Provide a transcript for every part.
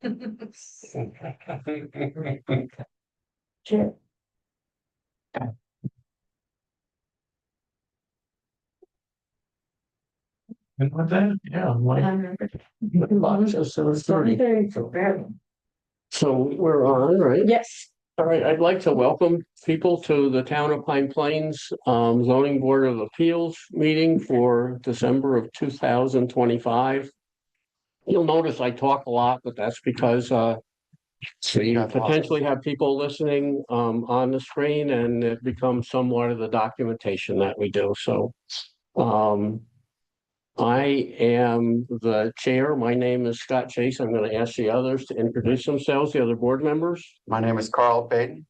Sure. And with that, yeah, like, so it's 30. So we're on, right? Yes. All right, I'd like to welcome people to the Town of Pine Plains Zoning Board of Appeals meeting for December of 2025. You'll notice I talk a lot, but that's because we potentially have people listening on the screen, and it becomes somewhat of the documentation that we do. So I am the chair. My name is Scott Chase. I'm going to ask the others to introduce themselves, the other board members. My name is Carl Payton.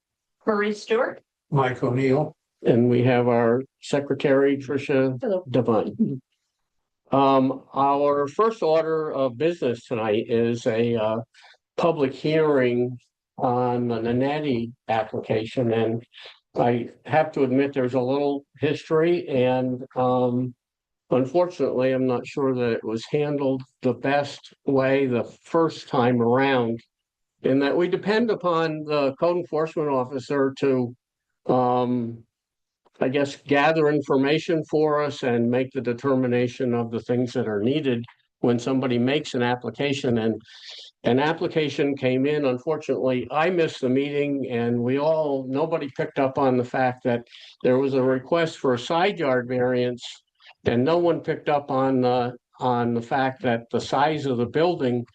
Marie Stewart. Mike O'Neill. And we have our secretary, Tricia Hello. Devine. Our first order of business tonight is a public hearing on the Nanetti application. And I have to admit, there's a little history, and unfortunately, I'm not sure that it was handled the best way the first time around, in that we depend upon the code enforcement officer to, I guess, gather information for us and make the determination of the things that are needed when somebody makes an application. And an application came in. Unfortunately, I missed the meeting, and nobody picked up on the fact that there was a request for a side yard variance, and no one picked up on the fact that the size of the building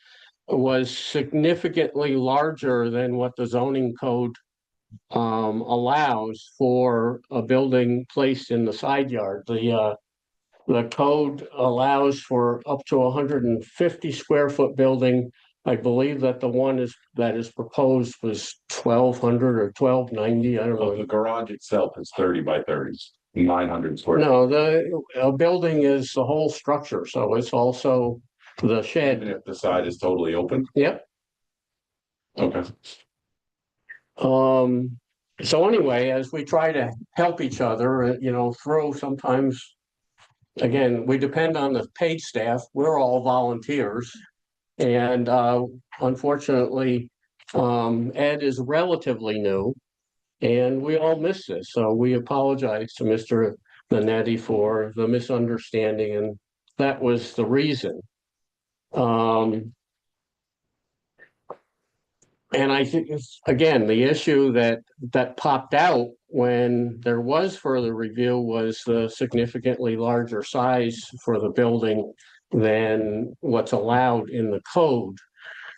was significantly larger than what the zoning code allows for a building placed in the side yard. The code allows for up to 150 square foot building. I believe that the one that is proposed was 1,200 or 1,290. I don't know. The garage itself is 30 by 30, 900 square. No, a building is the whole structure, so it's also the shed. Even if the side is totally open? Yep. Okay. So anyway, as we try to help each other, through sometimes, again, we depend on the paid staff. We're all volunteers. And unfortunately, Ed is relatively new, and we all miss this. So we apologize to Mr. Nanetti for the misunderstanding, and that was the reason. And I think, again, the issue that popped out when there was further review was the significantly larger size for the building than what's allowed in the code.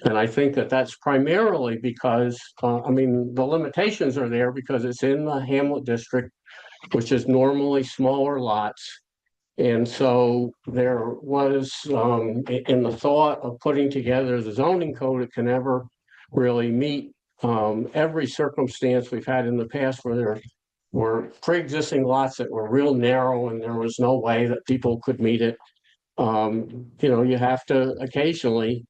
And I think that that's primarily because, the limitations are there because it's in the Hamlet district, which is normally smaller lots. And so there was, in the thought of putting together the zoning code, it can never really meet every circumstance we've had in the past where there were pre-existing lots that were real narrow and there was no way that people could meet it. You have to occasionally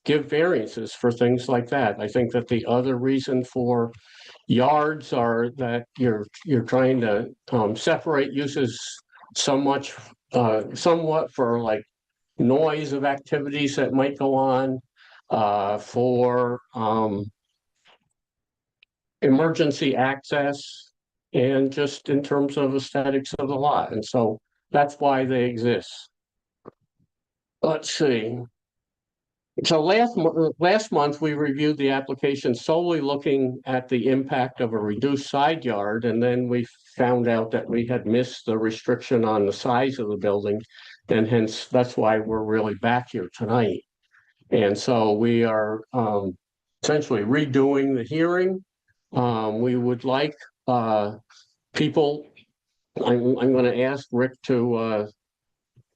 give variances for things like that. I think that the other reason for yards are that you're trying to separate uses somewhat for like noise of activities that might go on, for emergency access, and just in terms of aesthetics of the lot. And so that's why they exist. Let's see. So last month, we reviewed the application solely looking at the impact of a reduced side yard, and then we found out that we had missed the restriction on the size of the building, and hence that's why we're really back here tonight. And so we are essentially redoing the hearing. We would like people, I'm going to ask Rick to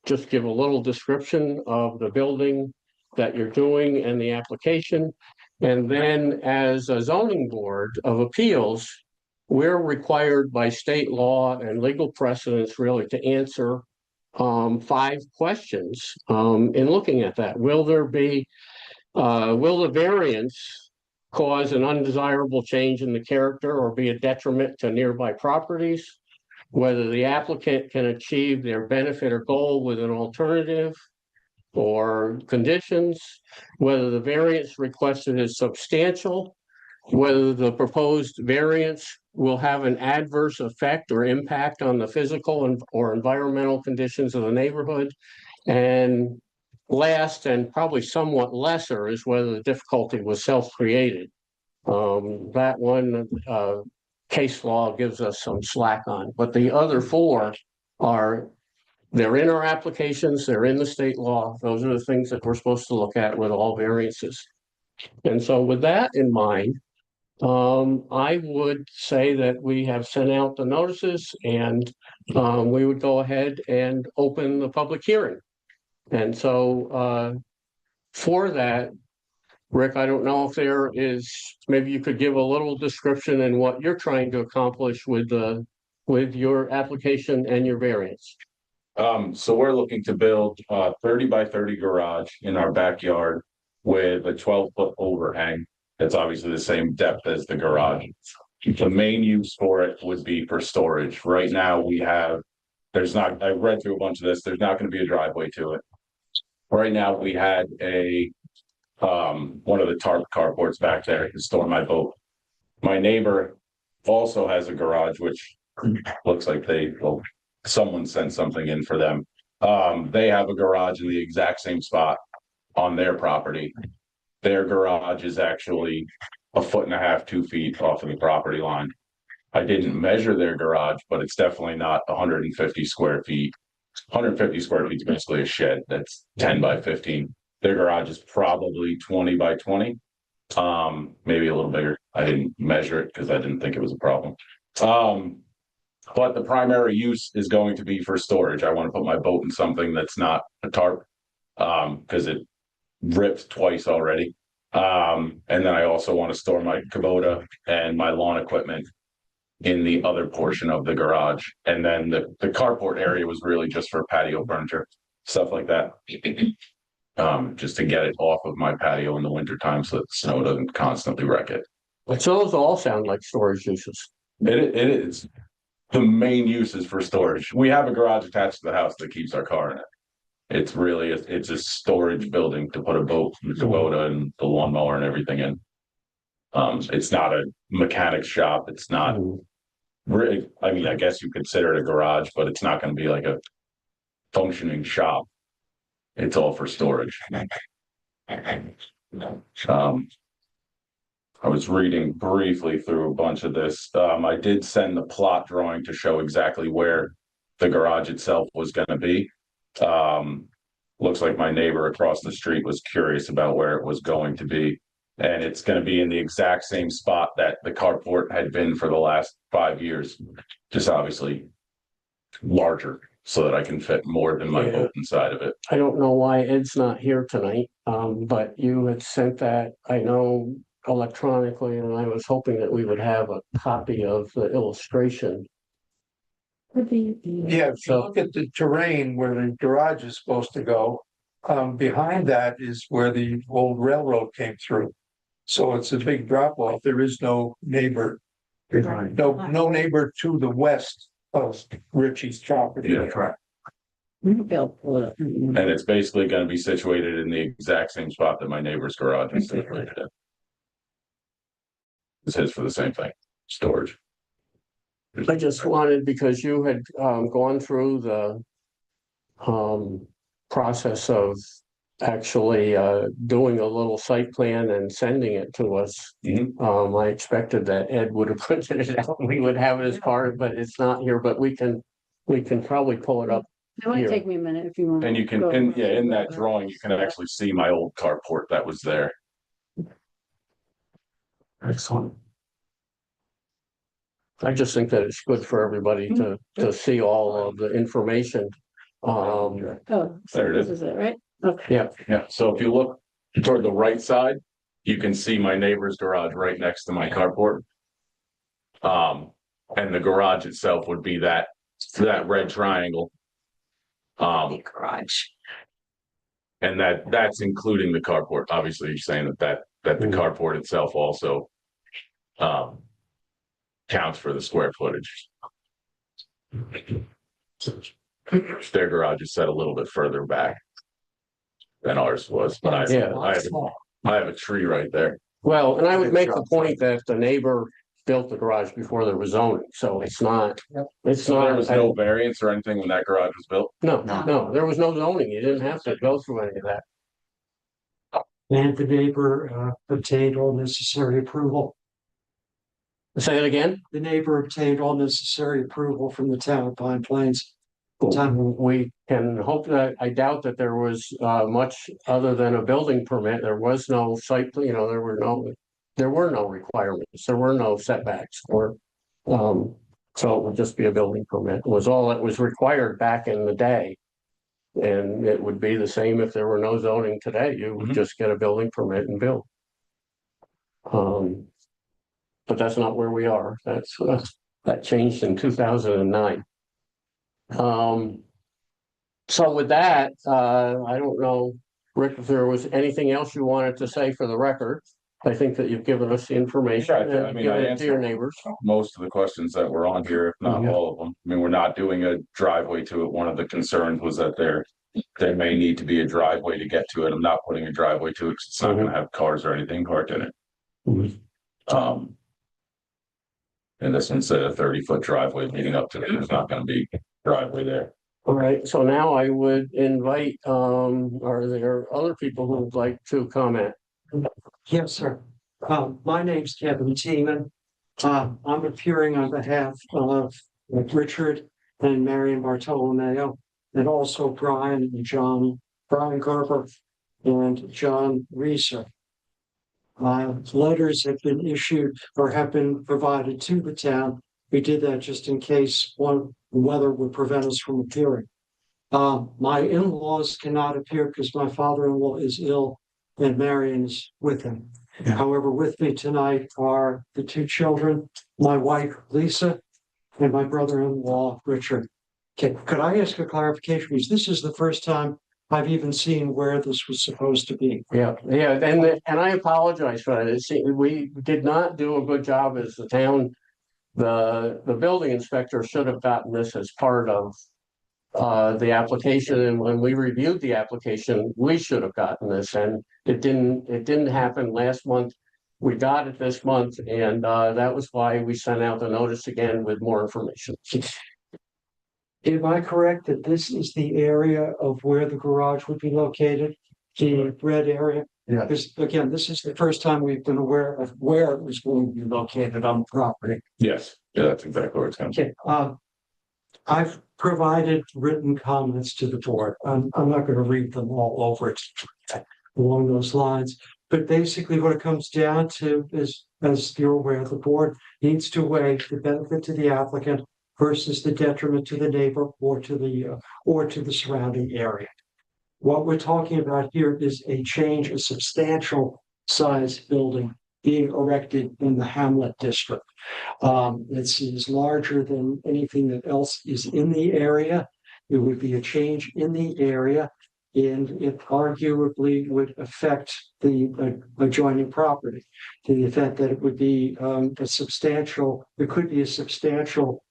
just give a little description of the building that you're doing and the application. And then as a zoning board of appeals, we're required by state law and legal precedents really to answer 5 questions in looking at that. Will the variance cause an undesirable change in the character or be a detriment to nearby properties? Whether the applicant can achieve their benefit or goal with an alternative, or conditions, whether the variance requested is substantial, whether the proposed variance will have an adverse effect or impact on the physical or environmental conditions of the neighborhood. And last, and probably somewhat lesser, is whether the difficulty was self-created. That one, case law gives us some slack on, but the other four are, they're in our applications, they're in the state law. Those are the things that we're supposed to look at with all variances. And so with that in mind, I would say that we have sent out the notices and we would go ahead and open the public hearing. And so for that, Rick, I don't know if there is, maybe you could give a little description in what you're trying to accomplish with your application and your variance. So we're looking to build a 30 by 30 garage in our backyard with a 12-foot overhang. That's obviously the same depth as the garage. The main use for it would be for storage. Right now we have, I read through a bunch of this, there's not going to be a driveway to it. Right now we had one of the tarp carports back there to store my boat. My neighbor also has a garage, which looks like someone sent something in for them. They have a garage in the exact same spot on their property. Their garage is actually 1.5 to 2 feet off of the property line. I didn't measure their garage, but it's definitely not 150 square feet. 150 square feet is basically a shed that's 10 by 15. Their garage is probably 20 by 20, maybe a little bigger. I didn't measure it because I didn't think it was a problem. But the primary use is going to be for storage. I want to put my boat in something that's not a tarp, because it ripped twice already. And then I also want to store my Kubota and my lawn equipment in the other portion of the garage. And then the carport area was really just for patio furniture, stuff like that. Just to get it off of my patio in the wintertime so that the snow doesn't constantly wreck it. So those all sound like storage uses. It is. The main use is for storage. We have a garage attached to the house that keeps our car in it. It's really, it's a storage building to put a boat, the Kubota and the lawnmower and everything in. It's not a mechanic shop. It's not really, I mean, I guess you consider it a garage, but it's not going to be like a functioning shop. It's all for storage. I was reading briefly through a bunch of this. I did send the plot drawing to show exactly where the garage itself was going to be. Looks like my neighbor across the street was curious about where it was going to be. And it's going to be in the exact same spot that the carport had been for the last 5 years, just obviously larger so that I can fit more than my boat inside of it. I don't know why Ed's not here tonight, but you had sent that, I know, electronically, and I was hoping that we would have a copy of the illustration. Yeah, if you look at the terrain where the garage is supposed to go, behind that is where the old railroad came through. So it's a big drop off. There is no neighbor. No neighbor to the west of Richie's property. Yeah, correct. And it's basically going to be situated in the exact same spot that my neighbor's garage is situated in. This is for the same thing, storage. I just wanted, because you had gone through the process of actually doing a little site plan and sending it to us. I expected that Ed would have printed it out and we would have it as part, but it's not here, but we can probably pull it up. It might Here. take me a minute if you want. And you can, in that drawing, you can actually see my old carport that was there. Excellent. I just think that it's good for everybody to see all of the information. Oh, There it this is. is it, right? Okay. Yeah, Yeah, so if you look toward the right side, you can see my neighbor's garage right next to my carport. And the garage itself would be that red triangle. Garage. And that's including the carport. Obviously, you're saying that the carport itself also counts for the square footage. Their garage is set a little bit further back. than ours was, but Yeah. I have a tree right there. Well, and I would make the point that the neighbor built the garage before there was zoning, so it's not, it's So there not. was no variance or anything when that garage was built? No, there was no zoning. You didn't have to go through any of that. And the neighbor obtained all necessary approval. Say it again? The neighbor obtained all necessary approval from the town of Pine Plains. We can hope that, I doubt that there was much other than a building permit. There was no site, you know, there were no requirements. There were no setbacks or, so it would just be a building permit. It was all that was required back in the day. And it would be the same if there were no zoning today. You would Mhm. just get a building permit and build. But that's not where we are. That changed in 2009. So with that, I don't know, Rick, if there was anything else you wanted to say for the record. I think that you've given us the information Yeah, I and mean, given I it to your answered neighbors. most of the questions that were on here, if not Mhm. all of them. I mean, we're not doing a driveway to it. One of the concerns was that there may need to be a driveway to get to it. I'm not putting a driveway to it, 'cause it's not gonna have cars or anything parked in it. Mhm. And this one said a 30-foot driveway leading up to it. There's not gonna be driveway there. All right, so now I would invite, are there other people who would like to comment? Yes, sir. My name's Kevin Teeman. I'm appearing on behalf of Richard and Marion Bartolomeo, and also Brian and John, Brian Garber and John Reeser. Letters have been issued or have been provided to the town. We did that just in case the weather would prevent us from appearing. My in-laws cannot appear because my father-in-law is ill and Marion is with him. Yeah. However, with me tonight are the two children, my wife Lisa and my brother-in-law Richard. Okay, could I ask a clarification? Because this is the first time I've even seen where this was supposed to be. Yeah, and I apologize for that. We did not do a good job as the town. The building inspector should have gotten this as part of the application, and when we reviewed the application, we should have gotten this, and it didn't happen last month. We got it this month, and that was why we sent out the notice again with more information. Am I correct that this is the area of where the garage would be located? The red area? Yeah. Because again, this is the first time we've been aware of where it was going to be located on the property. Yes, yeah, that's exactly where it's gonna be. Okay, I've provided written comments to the board. I'm not going to read them all over it along those lines. But basically what it comes down to is, as you're aware, the board needs to weigh the benefit to the applicant versus the detriment to the neighbor or to the surrounding area. What we're talking about here is a change, a substantial size building being erected in the Hamlet district. It's larger than anything that else is in the area. It would be a change in the area, and it arguably would affect the adjoining property to the effect that it would be there could be a substantial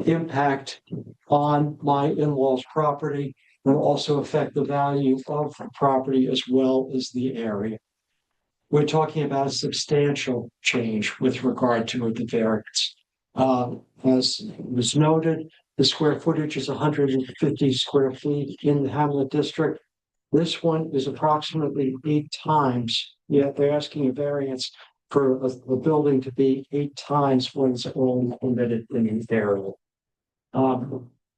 impact on my in-laws' property and also affect the value of the property as well as the area. We're talking about a substantial change with regard to the variance. As was noted, the square footage is 150 square feet in the Hamlet district. This one is approximately 8 times, yet they're asking a variance for the building to be 8 times what is only permitted in the area.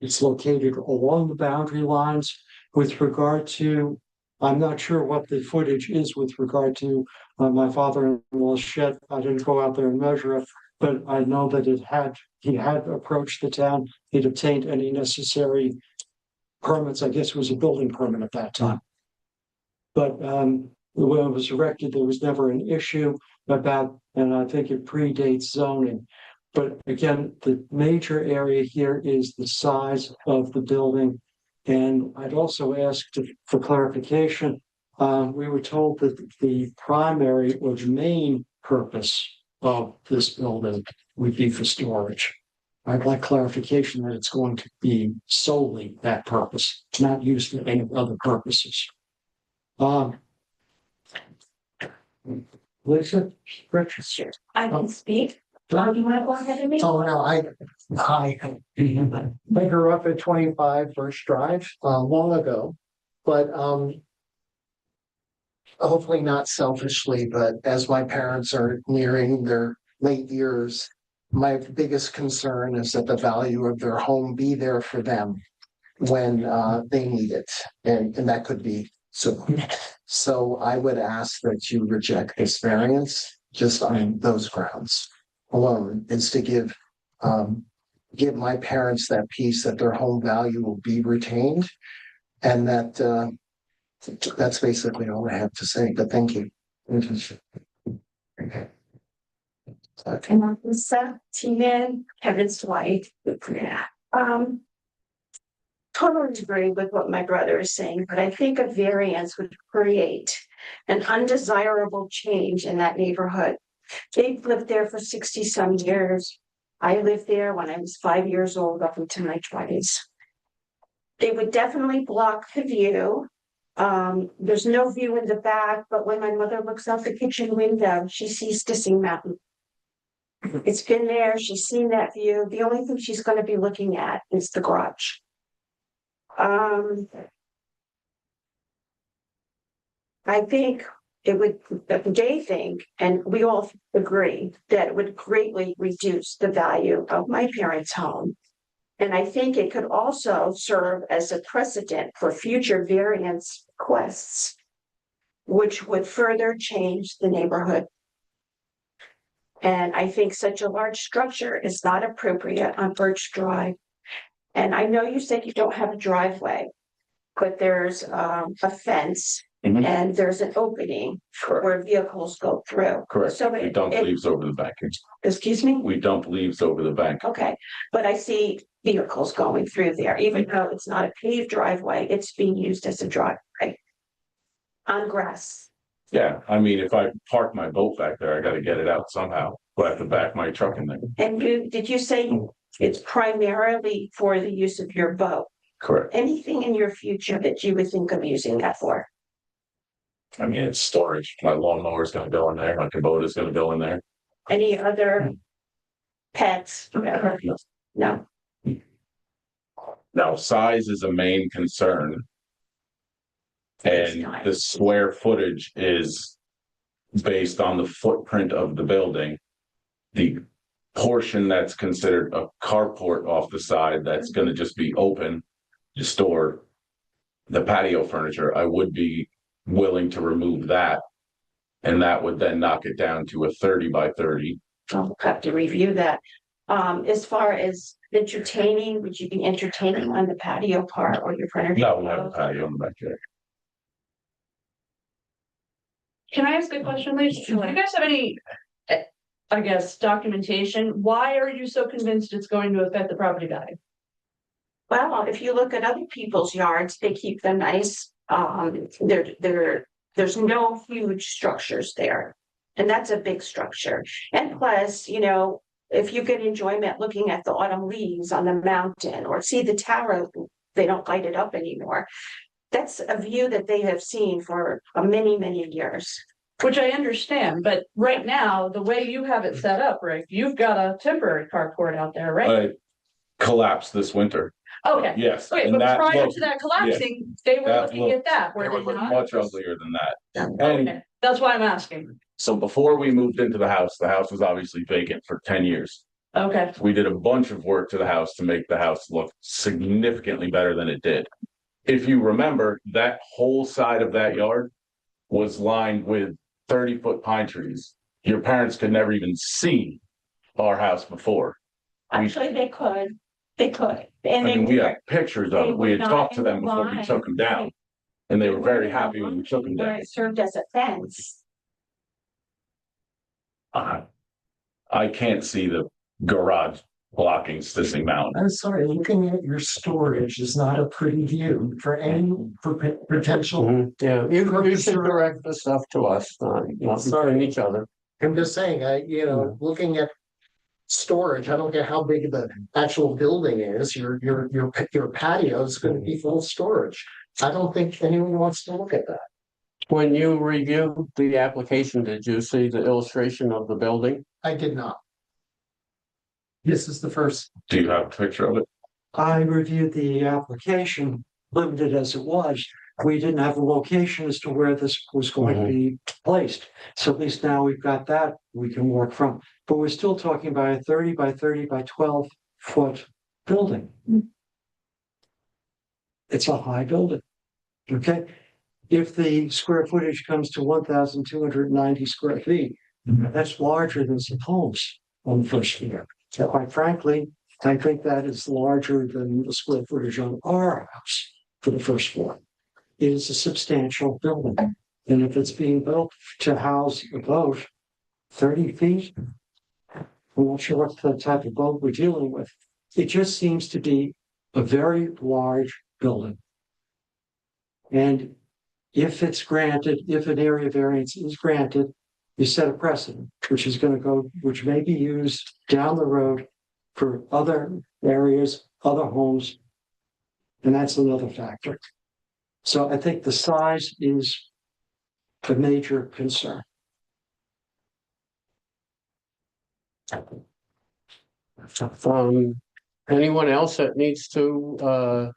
It's located along the boundary lines with regard to, I'm not sure what the footage is with regard to my father-in-law's shed. I didn't go out there and measure it, but I know that he had approached the town. He'd obtained any necessary permits. I guess it was a building permit at that time. But when it was erected, there was never an issue about, and I think it predates zoning. But again, the major area here is the size of the building. And I'd also asked for clarification. We were told that the primary or the main purpose of this building would be for storage. I'd like clarification that it's going to be solely that purpose, not used for any other purposes. Um. Lisa, Richard. I can speak. Do you want to go ahead and Oh, no, I grew up at 25 First Drive, long ago, but, hopefully not selfishly, but as my parents are nearing their late years, my biggest concern is that the value of their home be there for them when, they need it, and that could be soon. So I would ask that you reject this variance just on those grounds alone, is to give my parents that peace that their home value will be retained. And that that's basically all I have to say, but thank you. Okay. And I'm Lisa T-Man, Kevin's wife. Totally agree with what my brother is saying, but I think a variance would create an undesirable change in that neighborhood. They've lived there for 60-some years. I lived there when I was 5 years old up into my 20s. They would definitely block the view. There's no view in the back, but when my mother looks out the kitchen window, she sees Dissing Mountain. It's been there, she's seen that view. The only thing she's going to be looking at is the garage. I think it would, they think, and we all agree, that it would greatly reduce the value of my parents' home. And I think it could also serve as a precedent for future variance requests, which would further change the neighborhood. And I think such a large structure is not appropriate on Birch Drive. And I know you said you don't have a driveway, but there's a fence and there's an opening where vehicles go through. Correct. So We dump leaves over the bank. excuse me? We dump leaves over the bank. Okay, but I see vehicles going through there, even though it's not a paved driveway, it's being used as a driveway. On grass. Yeah, I mean, if I park my boat back there, I gotta get it out somehow. I have to back my truck in there. And did you say it's primarily for the use of your boat? Correct. Anything in your future that you would think of using that for? I mean, it's storage. My lawnmower is gonna go in there. My Kubota is gonna go in there. Any other pets, whatever? No, Now, size is a main concern. And the square footage is based on the footprint of the building. The portion that's considered a carport off the side, that's gonna just be open to store the patio furniture, I would be willing to remove that. And that would then knock it down to a 30 by 30. I'll have to review that. As far as entertaining, would you be entertaining on the patio part or your furniture? No, we have a patio in the backyard. Can I ask a question, Lisa? Do you guys have any, I guess, documentation? Why are you so convinced it's going to affect the property value? Well, if you look at other people's yards, they keep them nice. There's no huge structures there. And that's a big structure. And plus, you know, if you get enjoyment looking at the autumn leaves on the mountain or see the taro, they don't light it up anymore. That's a view that they have seen for many, many years. Which I understand, but right now, the way you have it set up, Rick, you've got a temporary carport out there, right? Collapsed this winter. Okay. Yes. Okay, and but that prior looked- to that collapsing, they were that looking at that, were It they would look not? much uglier than that. And Okay, that's why I'm asking. so before we moved into the house was obviously vacant for 10 years. Okay, We did a bunch of work to the house to make the house look significantly better than it did. If you remember, that whole side of that yard was lined with 30-foot pine trees. Your parents could never even see our house before. Actually, they could. I And mean, we they have pictures of they it. We were had not talked to in them the before we line. took them down. And they were very happy when we took them down. It served as a fence. I can't see the garage blocking Sissing Mountain. I'm sorry, looking at your storage is not a pretty view for any potential. Yeah, you should direct the stuff to us, not between each other. I'm just saying, looking at storage, I don't care how big the actual building is, your patio is going to be full of storage. I don't think anyone wants to look at that. When you reviewed the application, did you see the illustration of the building? I did not. This is the first. Do you have a picture of it? I reviewed the application, limited as it was. We didn't have a location as to where this was going to be placed. So at least now we've got that we can work from. But we're still talking about a 30 by 30 by 12-foot building. It's a high building. Okay? If the square footage comes to 1,290 square feet, that's larger than some homes on the first floor. And quite frankly, I think that is larger than the square footage on our house for the first floor. It is a substantial building. And if it's being built to house a boat 30 feet, I'm not sure what the type of boat we're dealing with. It just seems to be a very large building. And if it's granted, if an area variance is granted, you set a precedent, which is going to go, which may be used down the road for other areas, other homes. And that's another factor. So I think the size is a major concern. Anyone else that needs to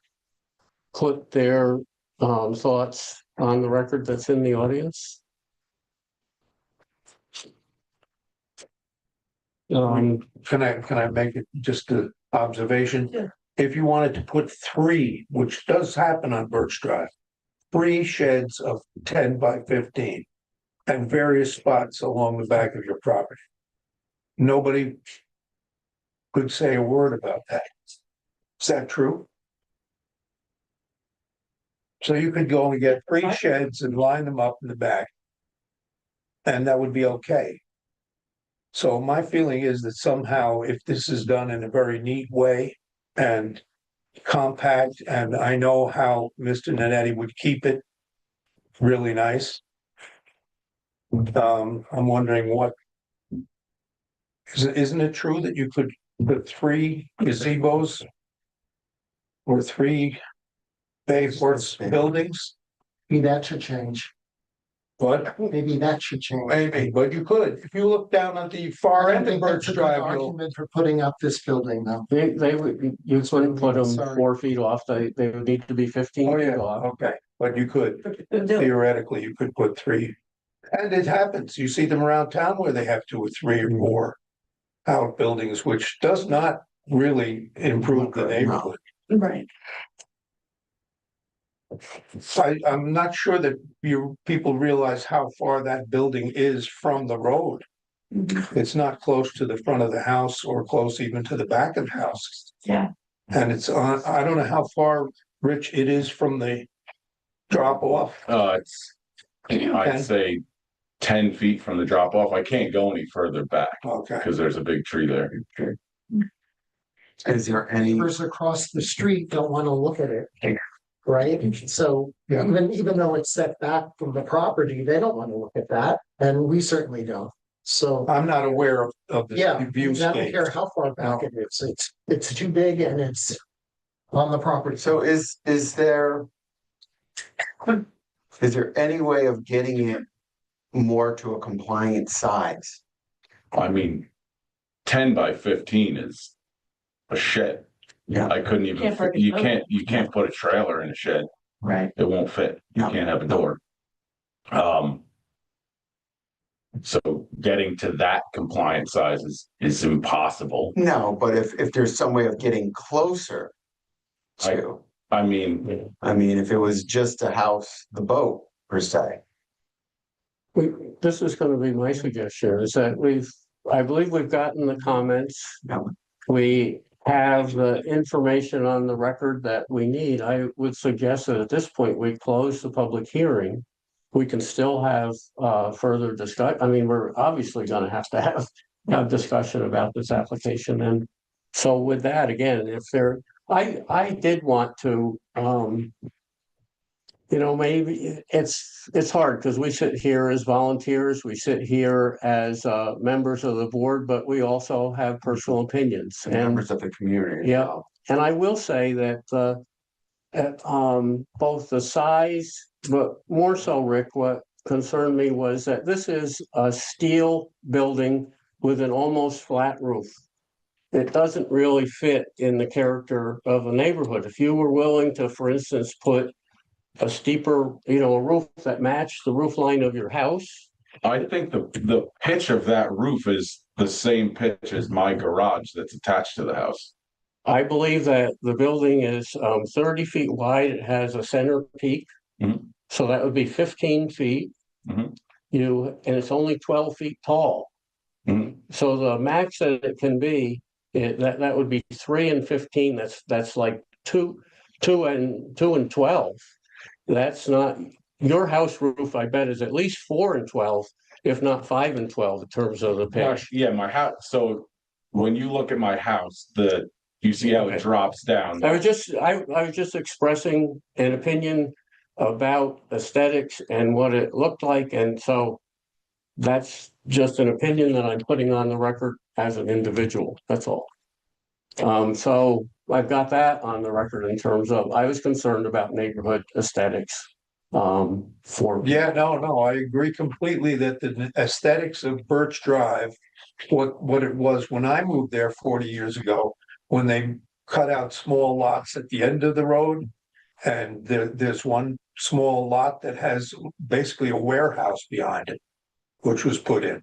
put their thoughts on the record that's in the audience? Can I make it just an observation? Yeah. If you wanted to put three, which does happen on Birch Drive, 3 sheds of 10 by 15 and various spots along the back of your property. Nobody could say a word about that. Is that true? So you could go and get 3 sheds and line them up in the back. And that would be okay. So my feeling is that somehow if this is done in a very neat way and compact, and I know how Mr. Nanetti would keep it really nice. I'm wondering what. Isn't it true that you could put 3 gazebos or 3 baseboards buildings? Maybe that should change. What? Maybe that should change. Maybe, but you could. If you look down at the far I don't end of think Birch that's a good Drive, you'll. argument for putting up this building though. They would, you couldn't put them Sorry. 4 feet off, they would need to be 15 Oh, feet yeah, off. okay, but you could, theoretically, you could put 3. And it happens, you see them around town where they have 2 or 3 or more outbuildings, which does not really improve the neighborhood. Right. I'm not sure that people realize how far that building is from the road. It's not close to the front of the house or close even to the back of the house. Yeah. And it's on, I don't know how far, Rich, it is from the drop off. It's, Okay. I'd say 10 feet from the drop off. I can't go any further back Okay. because there's a big tree there. Is there any, Neighbors across the street don't want to look at it. Right? So Yeah. even though it's set back from the property, they don't want to look at that. And we certainly don't. So. I'm not aware of Yeah, the I view don't care state. how far back it is. It's too big and it's on the property. so is there any way of getting it more to a compliant size? I mean, 10 by 15 is a shed. Yeah. I couldn't even, Can't park a you boat. can't put a trailer in a shed. Right. It won't fit. You No. can't have a door. So getting to that compliant size is impossible. No, but if there's some way of getting closer to, I mean, if it was just a house, the boat per se. This is going to be my suggestion, is that I believe we've gotten the comments. Yeah. We have the information on the record that we need. I would suggest that at this point, we close the public hearing. We can still have further discussion. I mean, we're obviously going to have discussion about this application. And so with that, again, I did want to, maybe it's hard because we sit here as volunteers, we sit here as members of the board, but we also have personal opinions. And members of the community. as Yeah. well. And I will say that both the size but more so, Rick, what concerned me was that this is a steel building with an almost flat roof. It doesn't really fit in the character of a neighborhood. If you were willing to, for instance, put a steeper, a roof that matched the roof line of your house. I think the pitch of that roof is the same pitch as my garage that's attached to the house. I believe that the building is 30 feet wide. It has a center peak. Mhm. So that would be 15 feet. Mhm. And it's only 12 feet tall. Mhm. So the max that it can be, that would be 3 and 15. That's like two and 12. That's not your house roof, I bet, is at least 4 and 12, if not 5 and 12 in terms of the pitch. Yeah, my house. So when you look at my house, you see how it Okay. drops down. I was just expressing an opinion about aesthetics and what it looked like, and so that's just an opinion that I'm putting on the record as an individual. That's all. So I've got that on the record in terms of I was concerned about neighborhood aesthetics. Yeah, no, I agree completely that the aesthetics of Birch Drive, what it was when I moved there 40 years ago, when they cut out small lots at the end of the road. And there's one small lot that has basically a warehouse behind it, which was put in.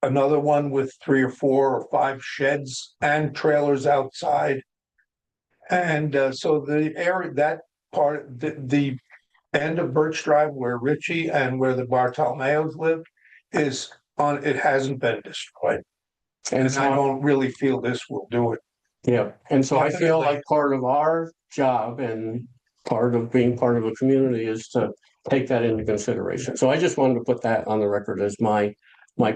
Another one with 3 or 4 or 5 sheds and trailers outside. And so the area, that part, the end of Birch Drive where Richie and where the Bartolomeos live is on, it hasn't been destroyed. And And I don't really feel this will do it. Yeah, and so I feel Definitely. like part of our job and part of being part of a community is to take that into consideration. So I just wanted to put that on the record as my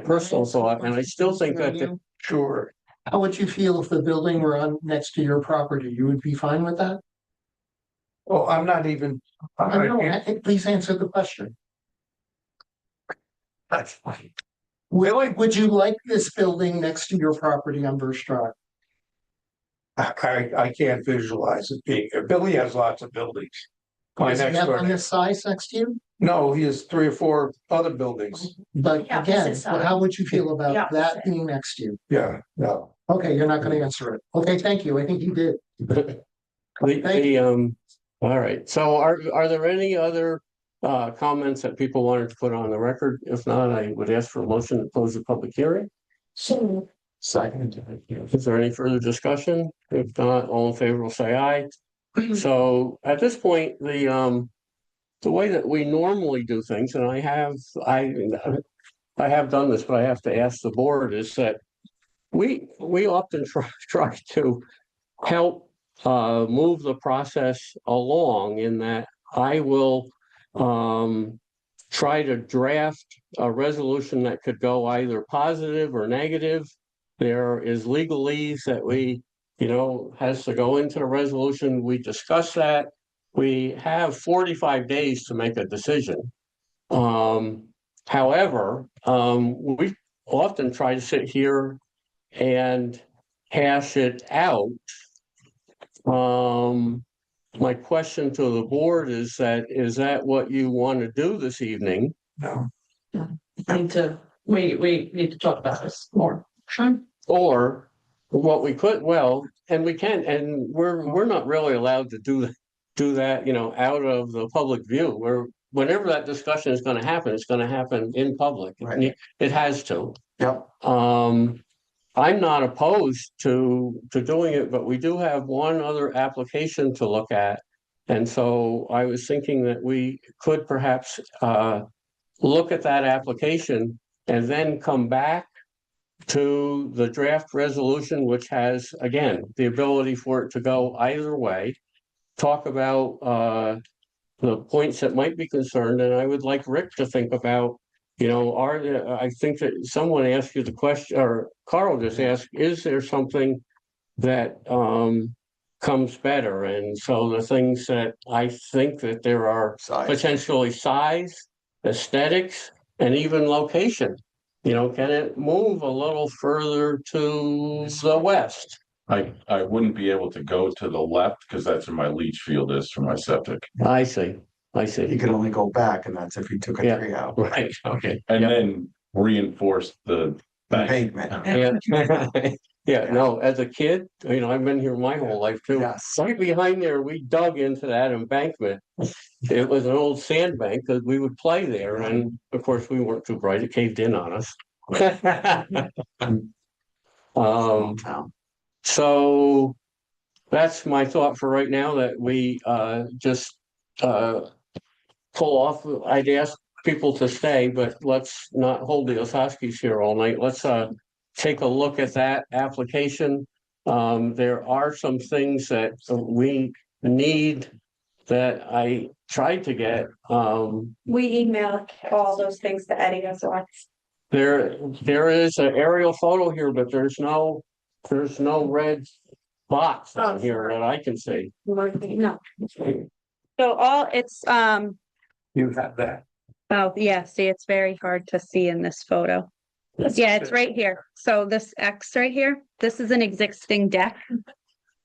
personal thought, and I still think that Sure. How would you feel if the building were on next to your property? You would be fine with that? Well, I'm not even. Please answer the question. That's fine. Would you like this building next to your property on Birch Drive? I can't visualize it being there. Billy has lots of buildings. My Does he next have door, one this size next to you? no, he has 3 or 4 other buildings. But Yeah, again, opposite side. how would you feel about Yeah, that opposite. being next to you? Yeah, no. Okay, you're not gonna answer it. Okay, thank you. I think you did. all right, so are there any other comments that people wanted to put on the record? If not, I would ask for a motion to close the public hearing. So, Second. Is there any further discussion? If not, all in favor will say aye. So at this point, the way that we normally do things, and I have done this, but I have to ask the board, is that we often try to help move the process along in that I will try to draft a resolution that could go either positive or negative. There is legalese that has to go into the resolution. We discuss that. We have 45 days to make a decision. However, we often try to sit here and hash it out. My question to the board is that what you want to do this evening? No. We need to talk about this more. Sure. Or what we could, and we can, and we're not really allowed to do that, out of the public view. Whenever that discussion is going to happen, it's going to happen in public. Right. It has to. Yep. I'm not opposed to doing it, but we do have one other application to look at. And so I was thinking that we could perhaps look at that application and then come back to the draft resolution, which has, again, the ability for it to go either way, talk about the points that might be concerned, and I would like Rick to think about, I think that someone asked you the question, or Carl just asked, is there something that comes better? And so the things that I think that there are potentially size, aesthetics, and even location. Can it move a little further to the west? I wouldn't be able to go to the left because that's where my leach field is for my septic. I see. I You see. can only go back and that's if you took a Yeah. tree out. Right, okay. And Yep. then reinforce the bank. Pavement. Yeah. Yeah, no, as a kid, I've been here my whole life too. Yes. Right behind there, we dug into that embankment. It was an old sandbank because we would play there and of course we weren't too bright. It caved in on us. Small town. So that's my thought for right now, that we just pull off. I'd ask people to stay, but let's not hold the Osaskis here all night. Let's take a look at that application. There are some things that we need that I tried to get. We emailed all those things to Eddie as well. There is an aerial photo here, but there's no red box on here that I can see. No. So all it's, You have that. oh, yeah, see, it's very hard to see in this photo. Yeah, it's right here. So this X right here, this is an existing deck.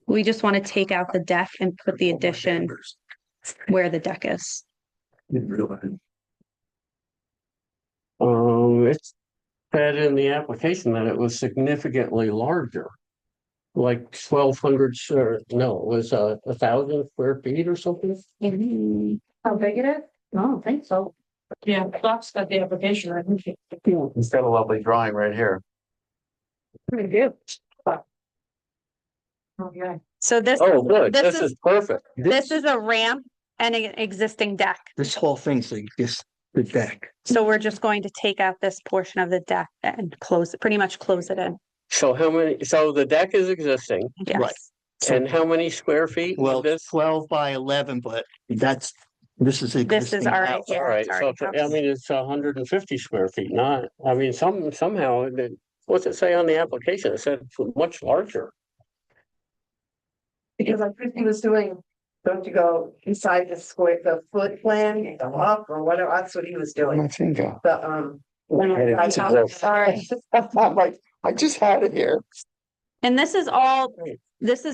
We just want to take out the deck and put the addition where the deck is. Didn't realize. It said in the application that it was significantly larger. Like 1,200, or no, it was 1,000 square feet or something. How big it is? I don't think so. Yeah, Doc's got the application, I think. It's got a lovely drawing right here. Pretty good. Okay. So this, Oh, good, this this is perfect. this is a ramp and an existing deck. This whole thing's like just the deck. So we're just going to take out this portion of the deck and close it, pretty much close it in. So so the deck is existing, Right. Yes. and how many square feet? Well, This, 12 by 11, but this is This is existing already, house. yeah, all right, it's so already house. it's 150 square feet, not, somehow, what's it say on the application? It said much larger. Because I think he was doing, don't you go inside the square, the foot plan, and go up or whatever, that's what he was doing, My finger. the, It's a- Sorry. I'm like, I just had it here. And this is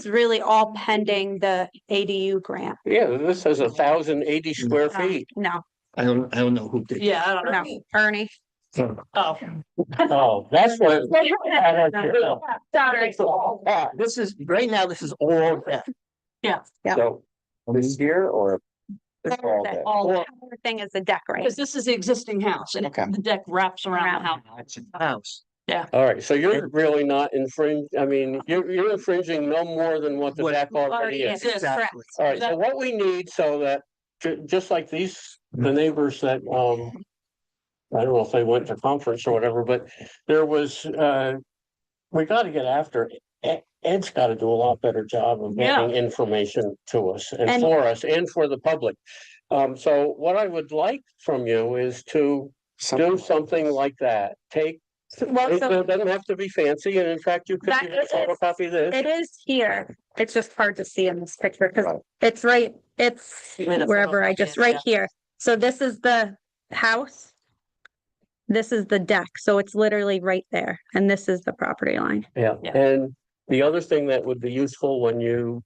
really all pending the ADU grant. Yeah, this says 1,080 square feet. No, I don't know who did. Yeah, I don't know. no, Ernie. Oh. Oh, that's what. Sorry. This is, right now, this is all deck. Yeah. So, this here or? it's all deck? All, everything is a deck, right? Because this is the existing house and Okay. the deck wraps around the house. It's a house. All right, so you're really not you're infringing no more than what the What- deck already Already is. is, Exactly. correct. All right, so what we need so that, just like the neighbors that, I don't know if they went to conference or whatever, but there was, we gotta get after, Ed's gotta do a lot better job of getting information to us and And- for us and for the public. So what I would like from you is to do something like that, Well, it so doesn't have to be fancy, and in fact, you could That even is- photocopy this. it is here. It's just hard to see in this picture because it's right, it's wherever I just, right here. So this is the house. This is the deck. So it's literally right there. And this is the property line. Yeah, Yeah. and the other thing that would be useful when you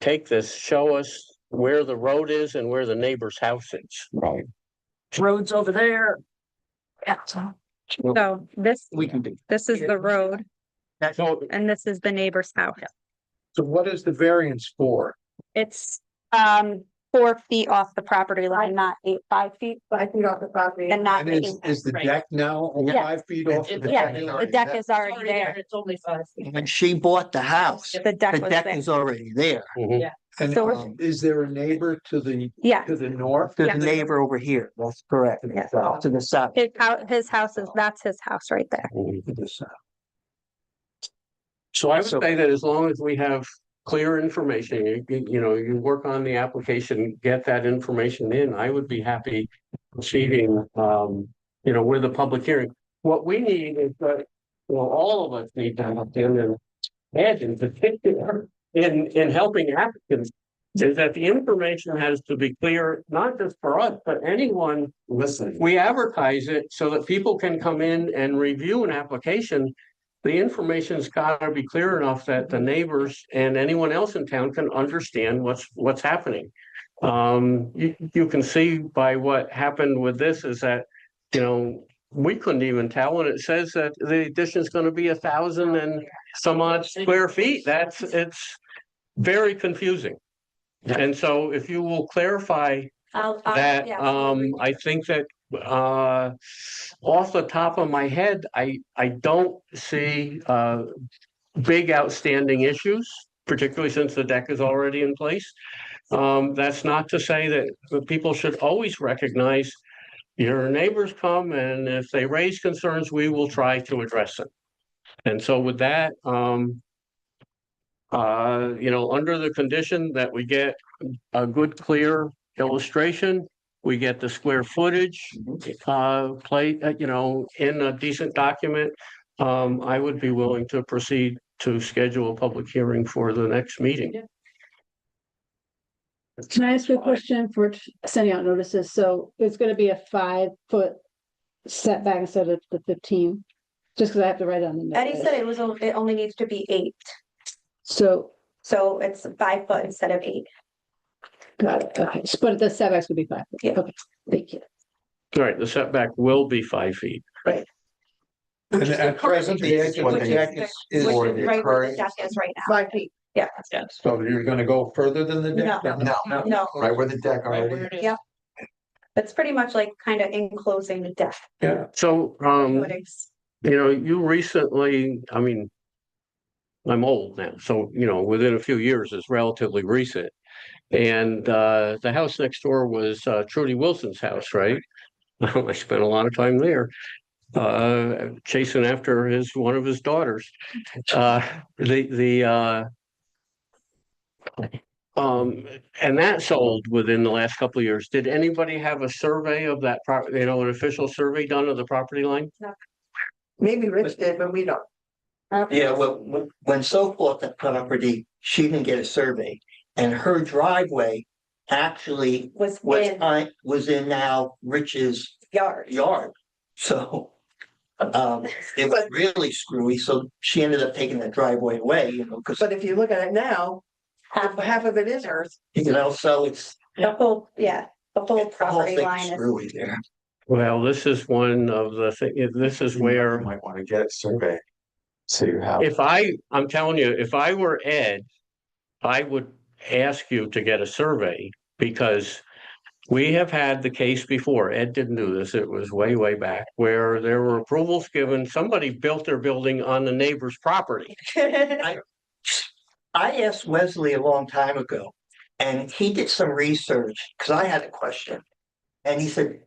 take this, show us where the road is and where the neighbor's house is. Right. Roads over there. Yeah. So We can do. this is the road So, and this is the neighbor's house. So what is the variance for? It's 4 feet off the property line, not 5 feet, 5 feet off the property. and not. And is the Right. deck now Yeah. 5 feet off? of the Yeah, property the line? deck is already there. It's only 5 feet. When she bought the house, The deck the was deck there. is already there. mhm. And So we're- is there a neighbor to the Yeah, north? There's Yeah. a neighbor over here. That's correct. Yeah. To the south. his house is, that's his house right there. To the south. So I would say that as long as we have clear information, you work on the application, get that information in, I would be happy proceeding, with a public hearing. What we need is that, all of us need to have in, and Ed in particular, in helping applicants, is that the information has to be clear, not just for us, but anyone. Listen. We advertise it so that people can come in and review an application. The information's gotta be clear enough that the neighbors and anyone else in town can understand what's happening. you can see by what happened with this is that, we couldn't even tell, and it says that the addition is gonna be 1,000 and some odd square feet. It's very confusing. And so if you will clarify that, I think that, off the top of my head, I don't see, big outstanding issues, particularly since the deck is already in place. That's not to say that the people should always recognize your neighbors come, and if they raise concerns, we will try to address them. And so with that, under the condition that we get a good, clear illustration, we get the square footage, in a decent document, I would be willing to proceed to schedule a public hearing for the next meeting. Can I ask you a question for sending out notices? So it's gonna be a 5-foot setback instead of the 15? Just because I have to write it on the Eddie notice. said it only needs to be 8, So, so it's 5 foot instead of 8. got it, okay, but the setbacks would be 5 foot. Yeah. Okay, thank you. All right, the setback will be 5 feet. And at present, the edge of What the they- deck is, Which for is the right where the occurring- deck is right now. 5 feet. Yeah, so you're gonna go further than the deck? no, Right where the deck Right already. where it is. Yeah. it's pretty much like kind of enclosing the deck. Yeah. So, you recently, I'm old now, so, within a few years is relatively recent. And the house next door was Trudy Wilson's house, right? I spent a lot of time there, chasing after one of his daughters. And that sold within the last couple of years. Did anybody have a survey of that property, an official survey done of the property line? Maybe Rich did, but we don't. Yeah, well, when So bought that property, she didn't get a survey, and her driveway actually Was was in now Rich's yard. yard. So it was really screwy, so she ended up taking that driveway away, because, But if you look at it now, half of it is hers. so it's The whole, the whole the whole property thing line is. screwy there. Well, this is one of the things, this is where, You might want to get a survey. So you have. I'm telling you, if I were Ed, I would ask you to get a survey, because we have had the case before. Ed didn't do this. It was way, way back, where there were approvals given. Somebody built their building on the neighbor's property. I asked Wesley a long time ago, and he did some research, because I had a question. And he said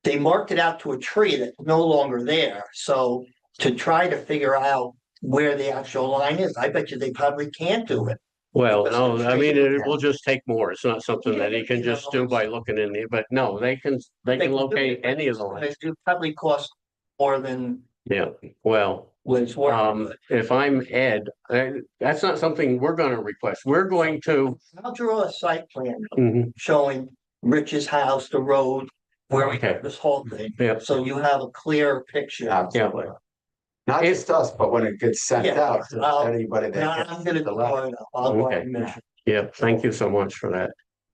they marked it out to a tree that's no longer there. So to try to figure out where the actual line is, I bet you they probably can't do it. Well, no, it will just take more. It's not something that he can just do by looking in there, but no, they can locate any of the lines. It probably cost more than Yeah, well, what it's worth. if I'm Ed, that's not something we're gonna request. We're going to. I'll draw a site plan Mhm, showing Rich's house, the road, where we Okay. have this whole thing. Yeah. So you have a clear picture. Absolutely. Not just us, but when it gets sent Yeah. out to anybody Now, that I'm gets gonna the draw letter. it up. I'll go Okay. and measure. Yeah, thank you so much for that.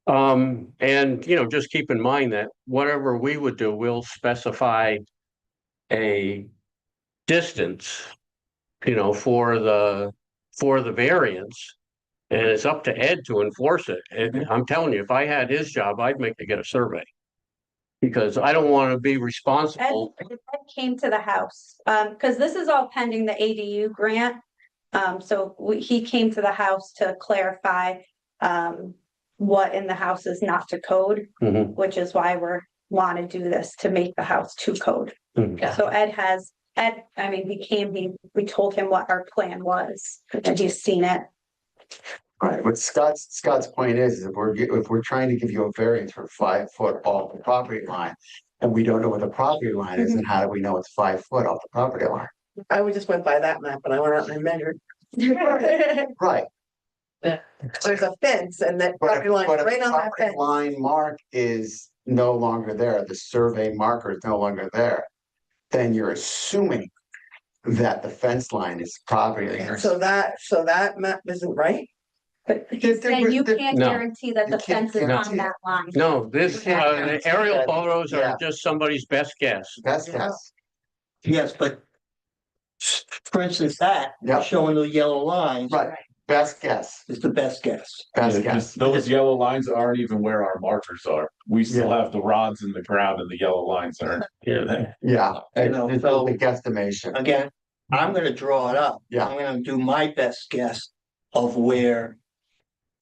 And just keep in mind that whatever we would do, we'll specify a distance, for the variance. And it's up to Ed to enforce it. And I'm telling you, if I had his job, I'd make to get a survey. Because I don't want to be responsible. Ed came to the house, because this is all pending the ADU grant. So he came to the house to clarify, what in the house is not to code, Mhm, which is why want to do this, to make the house to code. mhm. So we told him what our plan was, and he's seen it. Right, what Scott's point is if we're trying to give you a variance for 5 foot off the property line. And we don't know what the property line is, and how do we know it's 5 foot off the property line? I would just went by that map and I went out and I measured. Right, There's a fence and that but property line if right on that property fence. line mark is no longer there, the survey marker is no longer there. Then you're assuming that the fence line is property line. So that map isn't right? But There- he's saying you there- can't No. guarantee that the You can't fence is on guarantee that line. No, this, the aerial photos Yeah. are just somebody's best guess. Best guess. Yes, but for instance, that Yeah. showing the yellow lines Right, best guess, is the best guess. best Yeah, 'cause guess. those yellow lines aren't even where our markers are. We still have the rods in the ground and the yellow lines aren't here. Yeah, You know, it's so- a guesstimation. Again, I'm gonna draw it up. Yeah. I'm gonna do my best guess of where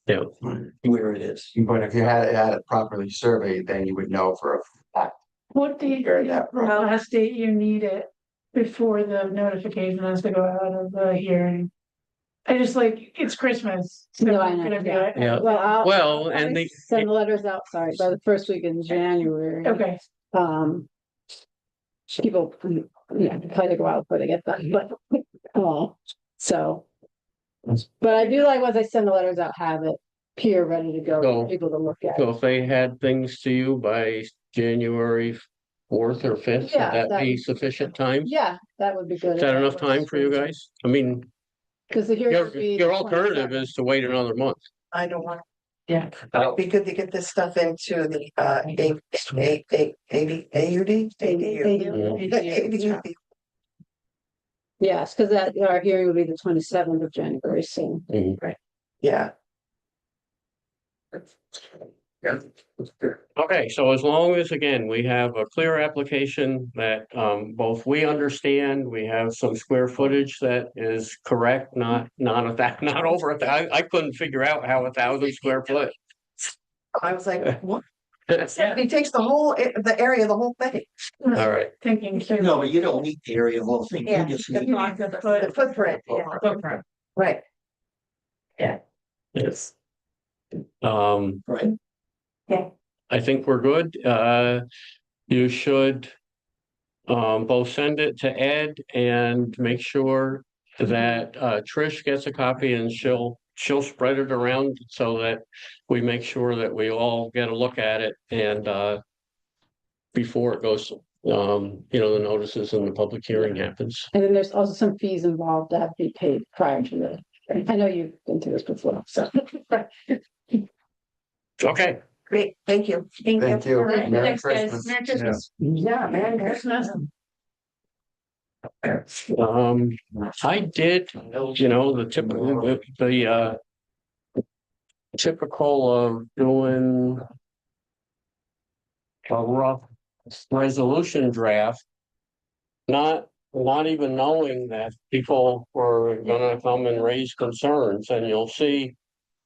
Yeah. it is. But if you had it properly surveyed, then you would know for a fact. What date, Figure that out. last date you need it before the notification has to go out of the hearing? I just like, it's Christmas. so No, I I'm know, gonna be yeah. like, Yeah. Well, Well, and probably the- send the letters out, sorry, by the first week in January. Okay, People, yeah, kind of go out before they get done, but, so. But I do like, once I send the letters out, have it here ready to go, So- for people to look at. So if they had things to you by January 4th or 5th, would Yeah, that that be would- sufficient time? Yeah, that would be good. Is that enough time for you guys? I mean, Because the hearing would be. your the alternative 27th. is to wait another month. I don't want, yeah. it'd be good to get this stuff into the, AUD? ADU. Yes, because that, our hearing will be the 27th of January, so. Yeah. Okay, so as long as, again, we have a clear application that both we understand, we have some square footage that is correct, not not over I couldn't figure out how 1,000 square foot. I was like, what? He takes the whole, the area, the whole thing, All right, Thinking through. No, but you don't need the area of whole thing. Yeah, You just the need. block of the the footprint, right? yes. Um, Right. I think we're good. You should both send it to Ed and make sure that Trish gets a copy and she'll spread it around so that we make sure that we all get a look at it and before it goes, the notices and the public hearing happens. And then there's also some fees involved that have to be paid prior to the, I know you've been through this before, so. Okay, Great, thank you. Thank you. Right, Merry thanks, guys. Christmas. Merry Christmas. Yeah, man, Christmas. I did, the typical of doing a rough resolution draft. Not even knowing that people were gonna come and raise concerns, and you'll see.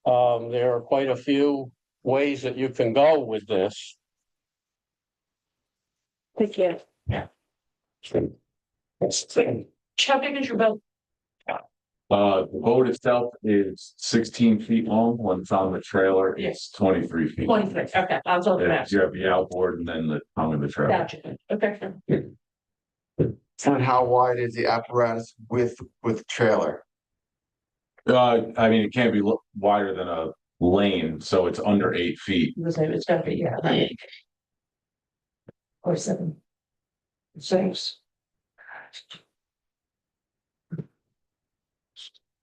There are quite a few ways that you can go with this. Thank you. How big is your boat? The boat itself is 16 feet long. When it's on the trailer, it's 23 feet. 23, okay, I was on the Yeah, map. you have the outboard and then the tongue of the trailer. Gotcha, okay. And how wide is the apparatus with trailer? I mean, it can't be wider than a lane, so it's under 8 feet. It's gotta be, yeah. Or 7. 6.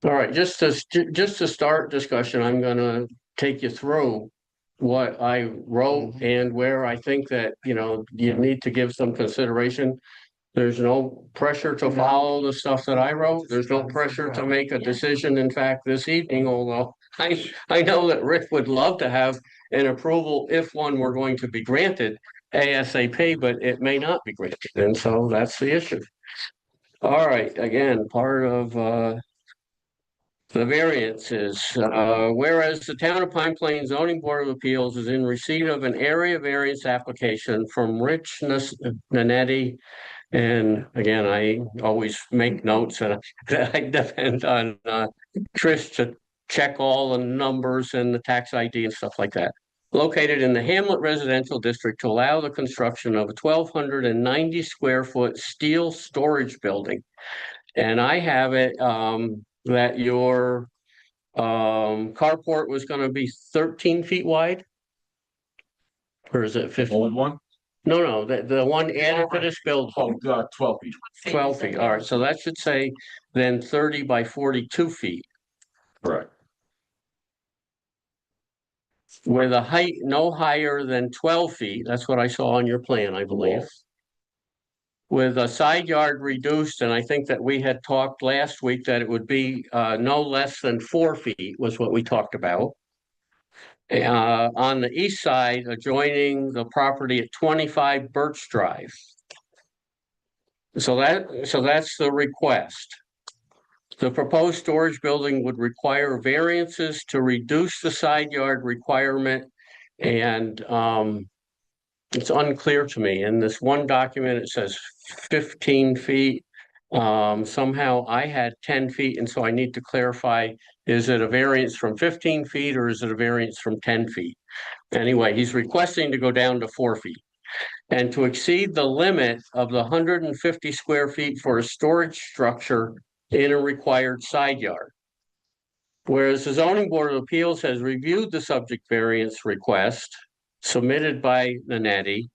All right, just to start discussion, I'm gonna take you through what I wrote and where I think that, you need to give some consideration. There's no pressure to follow the stuff that I wrote. There's no pressure to make a decision, in fact, this evening, although I know that Rick would love to have an approval if one were going to be granted ASAP, but it may not be granted, and so that's the issue. All right, again, part of the variances, whereas the Town of Pine Plains Zoning Board of Appeals is in receipt of an area variance application from Rich Nanetti. And again, I always make notes and I depend on Trish to check all the numbers and the tax ID and stuff like that. Located in the Hamlet Residential District to allow the construction of a 1,290 square foot steel storage building. And I have it that your carport was gonna be 13 feet wide? Or is it 15? Old one? No, the one added to this building. 12 feet. 12 feet, all right, so that should say then 30 by 42 feet. Correct. with a height no higher than 12 feet, that's what I saw on your plan, I believe. With a side yard reduced, and I think that we had talked last week that it would be no less than 4 feet was what we talked about. On the east side adjoining the property at 25 Birch Drive. So that's the request. The proposed storage building would require variances to reduce the side yard requirement. And it's unclear to me. In this one document, it says 15 feet. Somehow I had 10 feet, and so I need to clarify, is it a variance from 15 feet or is it a variance from 10 feet? Anyway, he's requesting to go down to 4 feet and to exceed the limit of the 150 square feet for a storage structure in a required side yard. Whereas the Zoning Board of Appeals has reviewed the subject variance request submitted by Nanetti,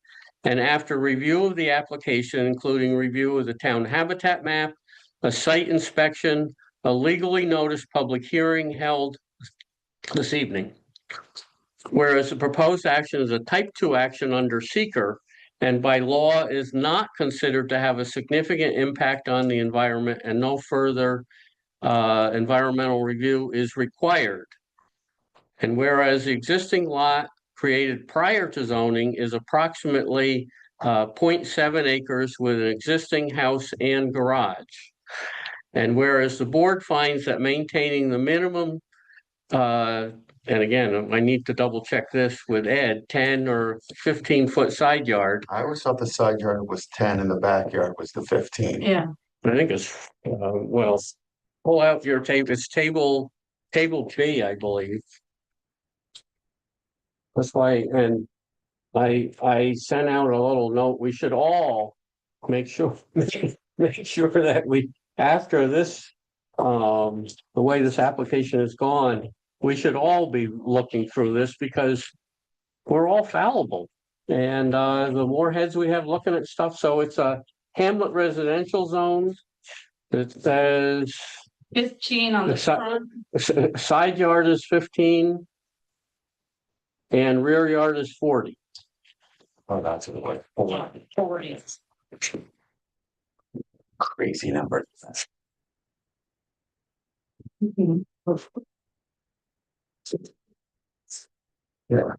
and after review of the application, including review of the town habitat map, a site inspection, a legally noticed public hearing held this evening. Whereas the proposed action is a type 2 action under seeker and by law is not considered to have a significant impact on the environment and no further environmental review is required. And whereas the existing lot created prior to zoning is approximately 0.7 acres with an existing house and garage. And whereas the board finds that maintaining the minimum, and again, I need to double check this with Ed, 10 or 15 foot side yard. I always thought the side yard was 10 and the backyard was the 15. Yeah. I think it's, well, pull out your table, it's table B, I believe. That's why, and I sent out a little note, we should all make sure, make sure that we, after this, the way this application has gone, we should all be looking through this because we're all fallible. And the more heads we have looking at stuff, so it's a Hamlet residential zone. It says 15 on the front. side yard is 15 and rear yard is 40. Oh, that's a way. Hold on. 40. Crazy number. Yeah.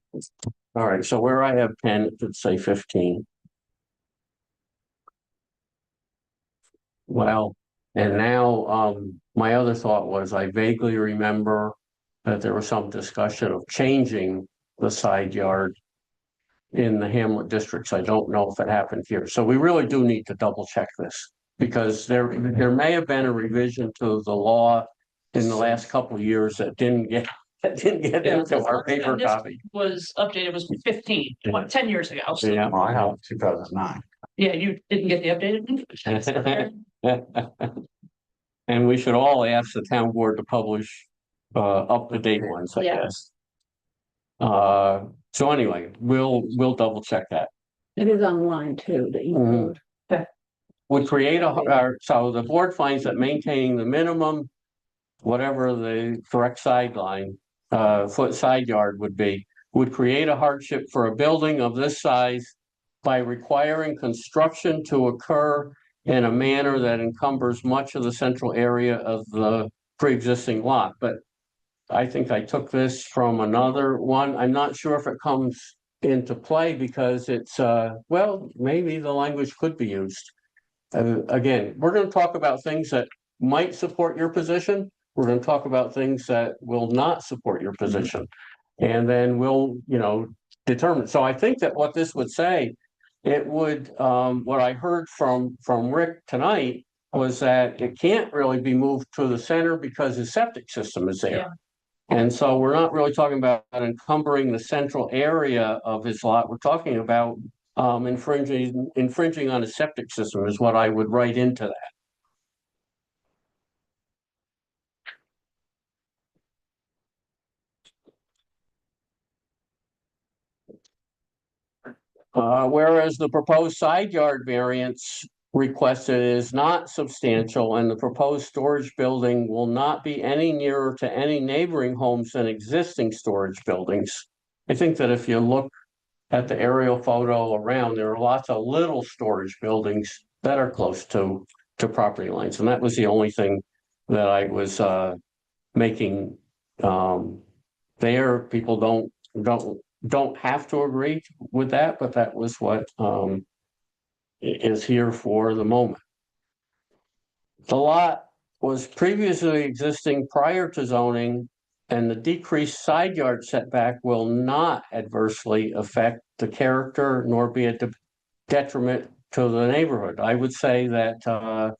All right, so where I have 10, it should say 15. Well, and now my other thought was I vaguely remember that there was some discussion of changing the side yard in the Hamlet districts. I don't know if it happened here. So we really do need to double check this because there may have been a revision to the law in the last couple of years that didn't get into our paper This copy. was updated, was 15, 10 years ago. So, Yeah. Well, I have 2009. yeah, you didn't get the updated one? And we should all ask the town board to publish up-to-date ones, I Yeah. guess. So anyway, we'll double check that. It is online too, that you Mhm. include. Would create so the board finds that maintaining the minimum, whatever the correct sideline, foot side yard would be, would create a hardship for a building of this size by requiring construction to occur in a manner that encumbers much of the central area of the pre-existing lot. But I think I took this from another one. I'm not sure if it comes into play because it's, well, maybe the language could be used. Again, we're going to talk about things that might support your position. We're going to talk about things that will not support your position. And then we'll, determine. So I think that what this would say, it would, what I heard from Rick tonight was that it can't really be moved to the center because his septic system is there. Yeah. And so we're not really talking about encumbering the central area of his lot. We're talking about infringing on a septic system is what I would write into that. Whereas the proposed side yard variance requested is not substantial and the proposed storage building will not be any nearer to any neighboring homes than existing storage buildings. I think that if you look at the aerial photo around, there are lots of little storage buildings that are close to property lines, and that was the only thing that I was making there. People don't have to agree with that, but that was what is here for the moment. The lot was previously existing prior to zoning, and the decreased side yard setback will not adversely affect the character nor be a detriment to the neighborhood. I would say that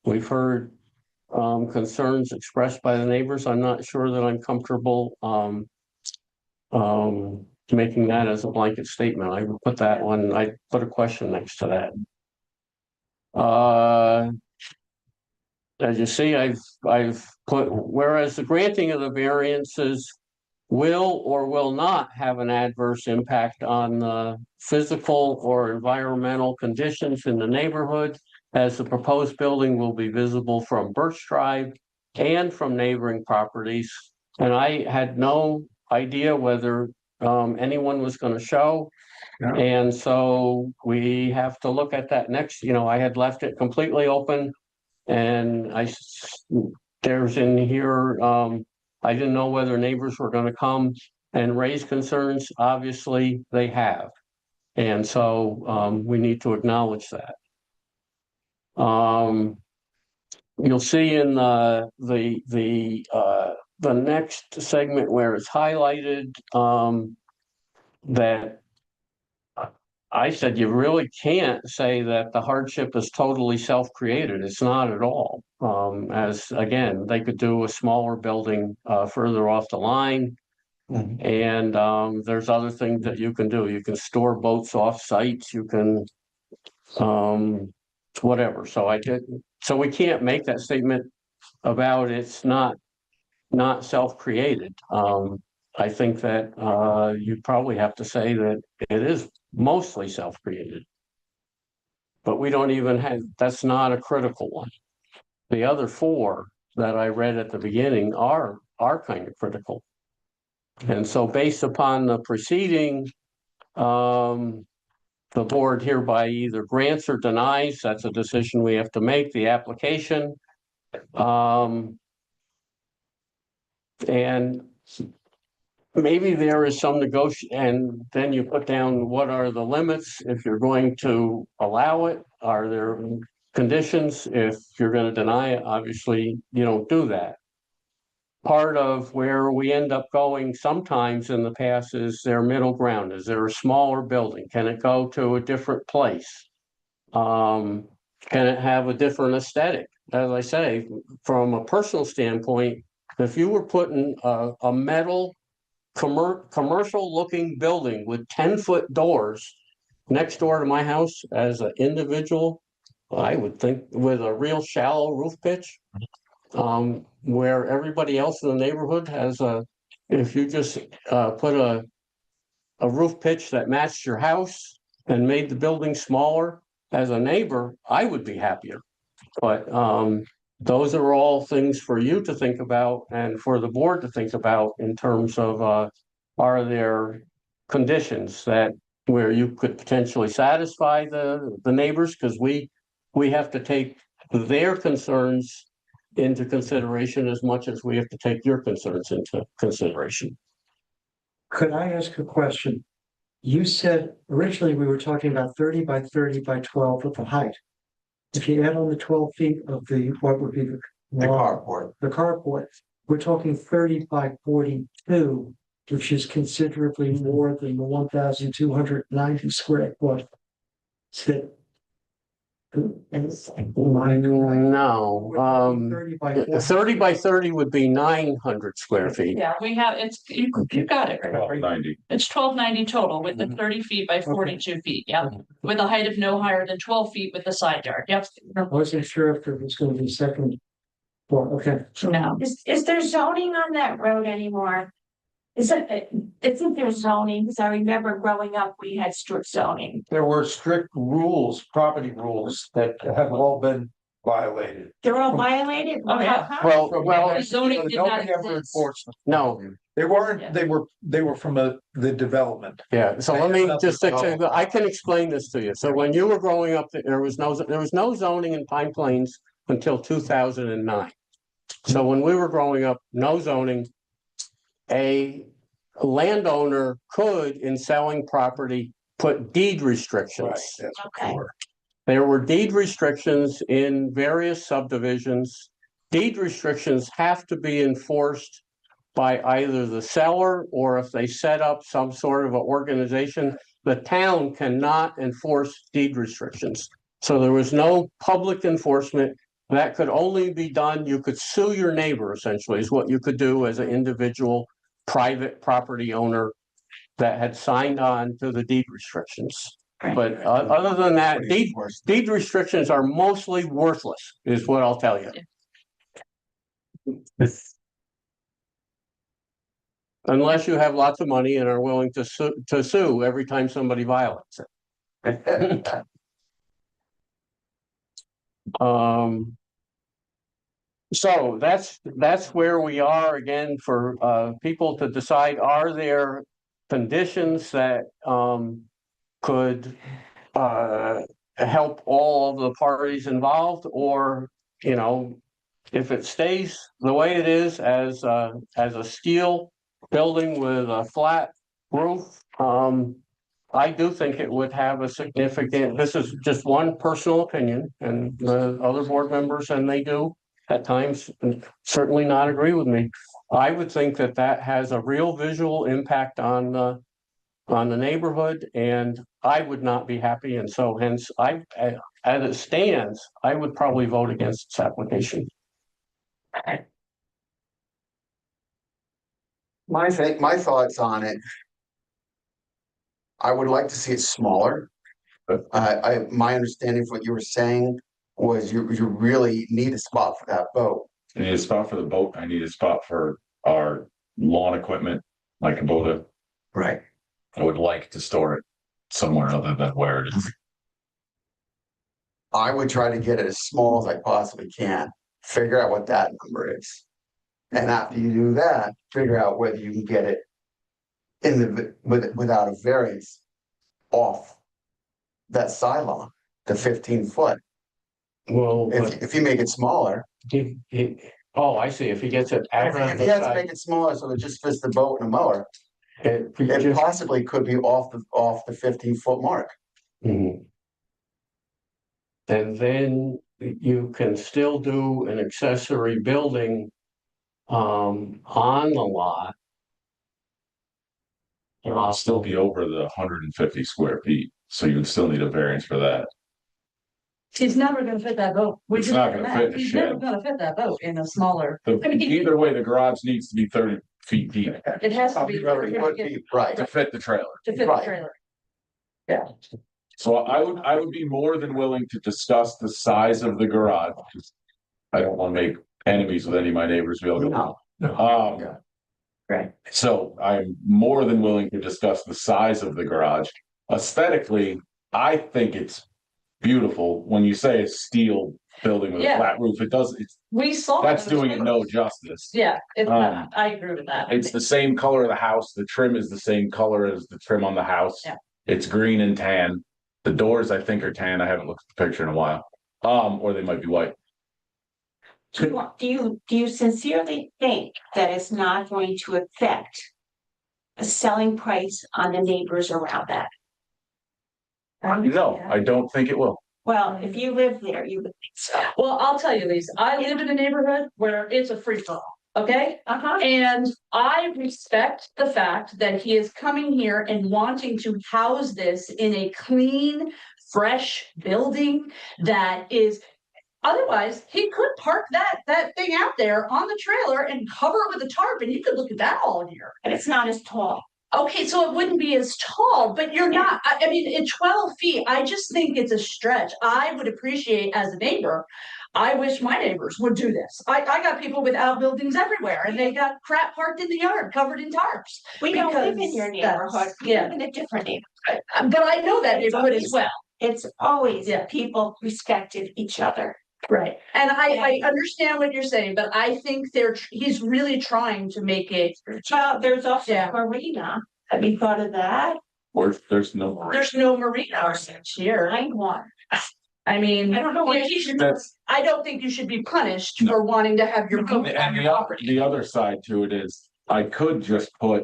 we've heard concerns expressed by the neighbors. I'm not sure that I'm comfortable making that as a blanket statement. I would put that one, I put a question next to that. As you see, I've put, whereas the granting of the variances will or will not have an adverse impact on the physical or environmental conditions in the neighborhood, as the proposed building will be visible from Birch Drive and from neighboring properties. And I had no idea whether anyone was going to show. Yeah. And so we have to look at that next, I had left it completely open. And there's in here, I didn't know whether neighbors were going to come and raise concerns. Obviously, they have. And so we need to acknowledge that. You'll see in the next segment where it's highlighted that I said you really can't say that the hardship is totally self-created. It's not at all. As again, they could do a smaller building further off the line. And there's other things that you can do. You can store boats off sites. You can whatever. So we can't make that statement about it's not self-created. I think that you'd probably have to say that it is mostly self-created. But we don't even have, that's not a critical one. The other four that I read at the beginning are kind of critical. And so based upon the preceding, the board hereby either grants or denies, that's a decision we have to make, the application. And maybe there is some negotiation, and then you put down what are the limits if you're going to allow it. Are there conditions? If you're going to deny it, obviously you don't do that. Part of where we end up going sometimes in the past is their middle ground. Is there a smaller building? Can it go to a different place? Can it have a different aesthetic? As I say, from a personal standpoint, if you were putting a metal commercial looking building with 10-foot doors next door to my house as an individual, I would think with a real shallow roof pitch, where everybody else in the neighborhood has if you just put a roof pitch that matched your house and made the building smaller, as a neighbor, I would be happier. But those are all things for you to think about and for the board to think about in terms of are there conditions that where you could potentially satisfy the neighbors, because we have to take their concerns into consideration as much as we have to take your concerns into consideration. Could I ask a question? You said originally we were talking about 30 by 30 by 12 with the height. If you add on the 12 feet of what would be The carport. the carport, we're talking 30 by 42, which is considerably more than the 1,290 square foot. So, No, 30 by 30 would be 900 square feet. Yeah, we have, you got it. 1290. It's 1290 total with the 30 feet by 42 feet, yep. With a height of no higher than 12 feet with the side yard, yep. I wasn't sure if there was going to be second floor. Okay. No. Is there zoning on that road anymore? Isn't there zoning? Because I remember growing up, we had strict zoning. There were strict rules, property rules that have all been violated. They're all violated? Oh, yeah. How- Well, Zoning did not Nobody ever exist. enforced them. no, They weren't, they were from the development. yeah, so let me just, I can explain this to you. So when you were growing up, there was no zoning in Pine Plains until 2009. So when we were growing up, no zoning. A landowner could, in selling property, put deed restrictions. Right, that's Okay. before. There were deed restrictions in various subdivisions. Deed restrictions have to be enforced by either the seller, or if they set up some sort of an organization, the town cannot enforce deed restrictions. So there was no public enforcement. That could only be done, you could sue your neighbor, essentially, is what you could do as an individual private property owner that had signed on to the deed restrictions. But other than that, deed restrictions are mostly worthless, is what I'll tell you. Unless you have lots of money and are willing to sue every time somebody violates it. So that's where we are again for people to decide, are there conditions that could help all of the parties involved, or, you know, if it stays the way it is as a steel building with a flat roof, I do think it would have a significant, this is just one personal opinion, and the other board members, and they do at times certainly not agree with me. I would think that that has a real visual impact on the neighborhood, and I would not be happy, and so hence as it stands, I would probably vote against this application. My thoughts on it. I would like to see it smaller. My understanding of what you were saying was you really need a spot for that boat. I need a spot for the boat. I need a spot for our lawn equipment, like a boat. Right. I would like to store it somewhere other than where it is. I would try to get it as small as I possibly can, figure out what that number is. And after you do that, figure out whether you can get it without a variance off that sideline, the 15 foot. Well, If you make it smaller. oh, I see, if he gets it. If he has to make it smaller so it just fits the boat and a mower, it possibly could be off the 15 foot mark. Mhm. And then you can still do an accessory building on the lot. It'll still be over the 150 square feet, so you'd still need a variance for that. He's never gonna fit that boat. It's not gonna fit in a He's never shed. gonna fit that boat in a smaller. Either way, the garage needs to be 30 feet deep It has to be. 30 foot deep, right. to fit the trailer. To fit the Right. trailer. Yeah. So I would be more than willing to discuss the size of the garage. I don't want to make enemies with any of my neighbors. No. Um, Right. so I'm more than willing to discuss the size of the garage. Aesthetically, I think it's beautiful. When you say a steel building with a Yeah. flat roof, it's We saw. that's those doing it no photos. justice. Yeah, it's Um, not. I agree with that. It's the same color of the house. The trim is the same color as the trim on the house. Yeah. It's green and tan. The doors, I think, are tan. I haven't looked at the picture in a while. Or they might be white. Do you sincerely think that it's not going to affect a selling price on the neighbors around that? No, I don't think it will. Well, if you live there, you would think so. Well, I'll tell you, Lisa, I live in a neighborhood where it's a free for all, okay? Uh-huh. And I respect the fact that he is coming here and wanting to house this in a clean, fresh building that is. Otherwise, he could park that thing out there on the trailer and cover it with a tarp, and you could look at that all year. And it's not as tall. Okay, so it wouldn't be as tall, but you're not, I mean, at 12 feet, I just think it's a stretch. I would appreciate as a neighbor, I wish my neighbors would do this. I got people with outbuildings everywhere and they got crap parked in the yard, covered in tarps. We don't live in your Because that's- neighborhood. We yeah. live in a different neighborhood. But I know that It's neighborhood as always- well. It's always Yeah. people respected each other. Right, and I understand what you're saying, but I think he's really trying to make it. Well, there's also Yeah. marina. Have you thought of that? There's no. There's no marina here. Find one. I mean, I don't know what he should, That's- I don't think you should be punished No. for wanting to have your boat on And your the property. other side to it is, I could just put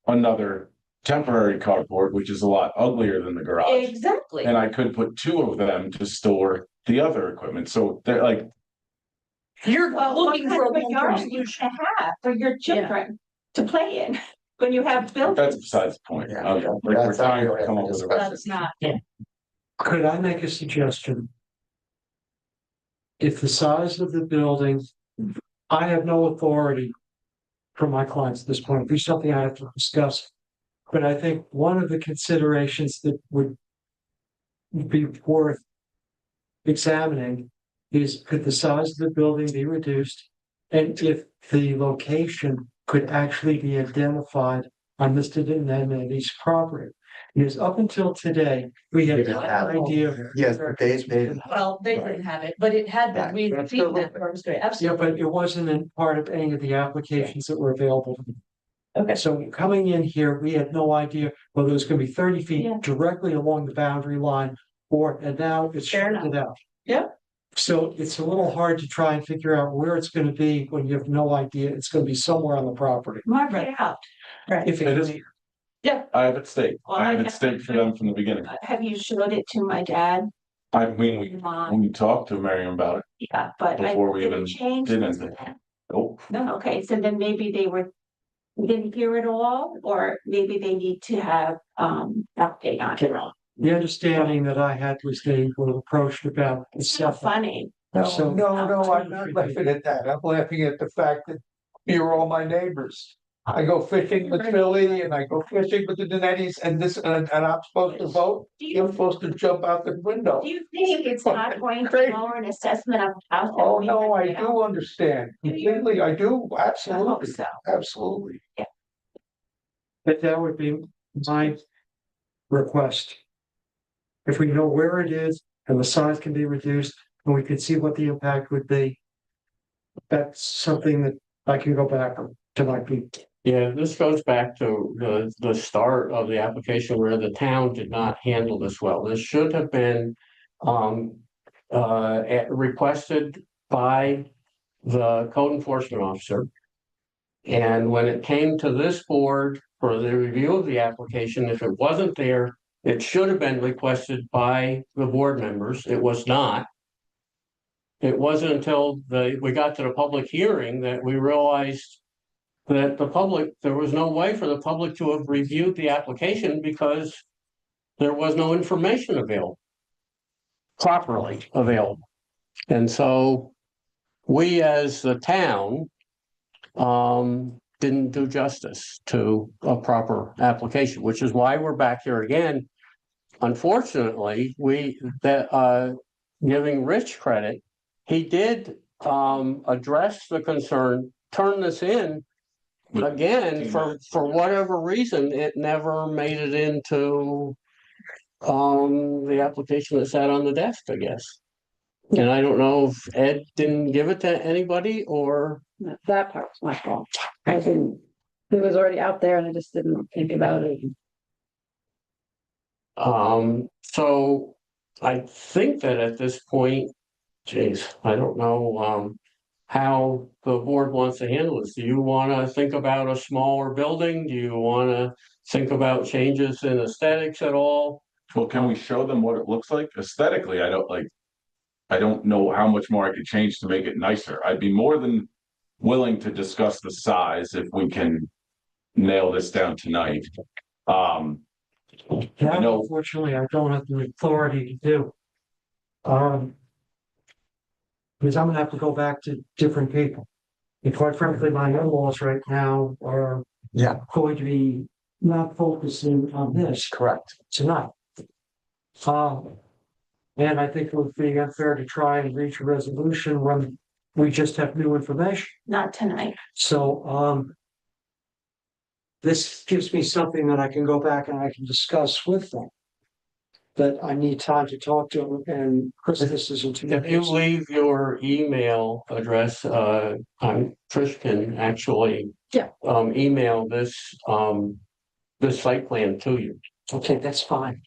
another temporary carport, which is a lot uglier than the garage. Exactly. And I could put two of them to store the other equipment, so they're like, You're Well, looking for a what kind of long-term yard you solution. should have for your children to play in when you have that's buildings. besides the point. Yeah. Like, we're That's not trying really to come a up with a. discussion. That's not. Could I make a suggestion? If the size of the building, I have no authority from my clients at this point, it'd be something I have to discuss. But I think one of the considerations that would be worth examining is, could the size of the building be reduced? And if the location could actually be identified on Mr. Dinenne's property. Because up until today, we had no idea. Yes, but they've made. Well, they didn't have it, but it had been, we've That's seen the- that, or it was great, Yeah, absolutely. but it wasn't in part of any of the applications that were available. Okay. So coming in here, we had no idea whether it was gonna be 30 feet Yeah. directly along the boundary line, and now it's Fair shortened out. Yeah. So it's a little hard to try and figure out where it's gonna be when you have no idea. It's gonna be somewhere on the property. Mark it out. If It is. it, I have it staked. Well, I have I- it staked for them from the beginning. Have you showed it to my dad? I mean, we, Mom? we talked to Miriam about it. Yeah, but I Before we even didn't change. did this. anything. Nope. No, okay, so then maybe didn't hear it all, or maybe they need to have, update on it. the understanding that I had was they were approached about the It's so stuff. funny. No, So- no, I'm not laughing at that. I'm laughing at the fact that you're all my neighbors. I go fishing with Philly and I go fishing with the Donettis and I'm supposed to vote. Do You're you, supposed to jump out the window. do you think it's not going to Crazy. lower an assessment of the house? that Oh, we no, I rented out? do understand. Completely, I do, I hope absolutely, so. absolutely. But that would be my request. If we know where it is and the size can be reduced, and we can see what the impact would be. That's something that I can go back to my people. Yeah, this goes back to the start of the application where the town did not handle this well. This should have been requested by the code enforcement officer. And when it came to this board for the review of the application, if it wasn't there, it should have been requested by the board members. It was not. It wasn't until we got to the public hearing that we realized that there was no way for the public to have reviewed the application because there was no information available, properly available. And so we as the town didn't do justice to a proper application, which is why we're back here again. Unfortunately, giving Rich credit, he did address the concern, turn this in. Again, for whatever reason, it never made it into the application that sat on the desk, I guess. And I don't know if Ed didn't give it to anybody or. That part was my fault. I didn't, it was already out there and I just didn't think about it. So I think that at this point, geez, I don't know, how the board wants to handle this. Do you want to think about a smaller building? Do you want to think about changes in aesthetics at all? Well, can we show them what it looks like aesthetically? I don't know how much more I could change to make it nicer. I'd be more than willing to discuss the size if we can nail this down tonight. That know- unfortunately, I don't have the authority to do. Because I'm gonna have to go back to different people. And quite frankly, my in-laws right now are Yeah, going to be not focusing on this correct. tonight. And I think it would be unfair to try and reach a resolution when we just have new information. Not tonight. So, this gives me something that I can go back and I can discuss with them. but I need time to talk to him and this isn't too. If you leave your email address, Trish can actually. Yeah. Email this site plan to you. Okay, that's fine.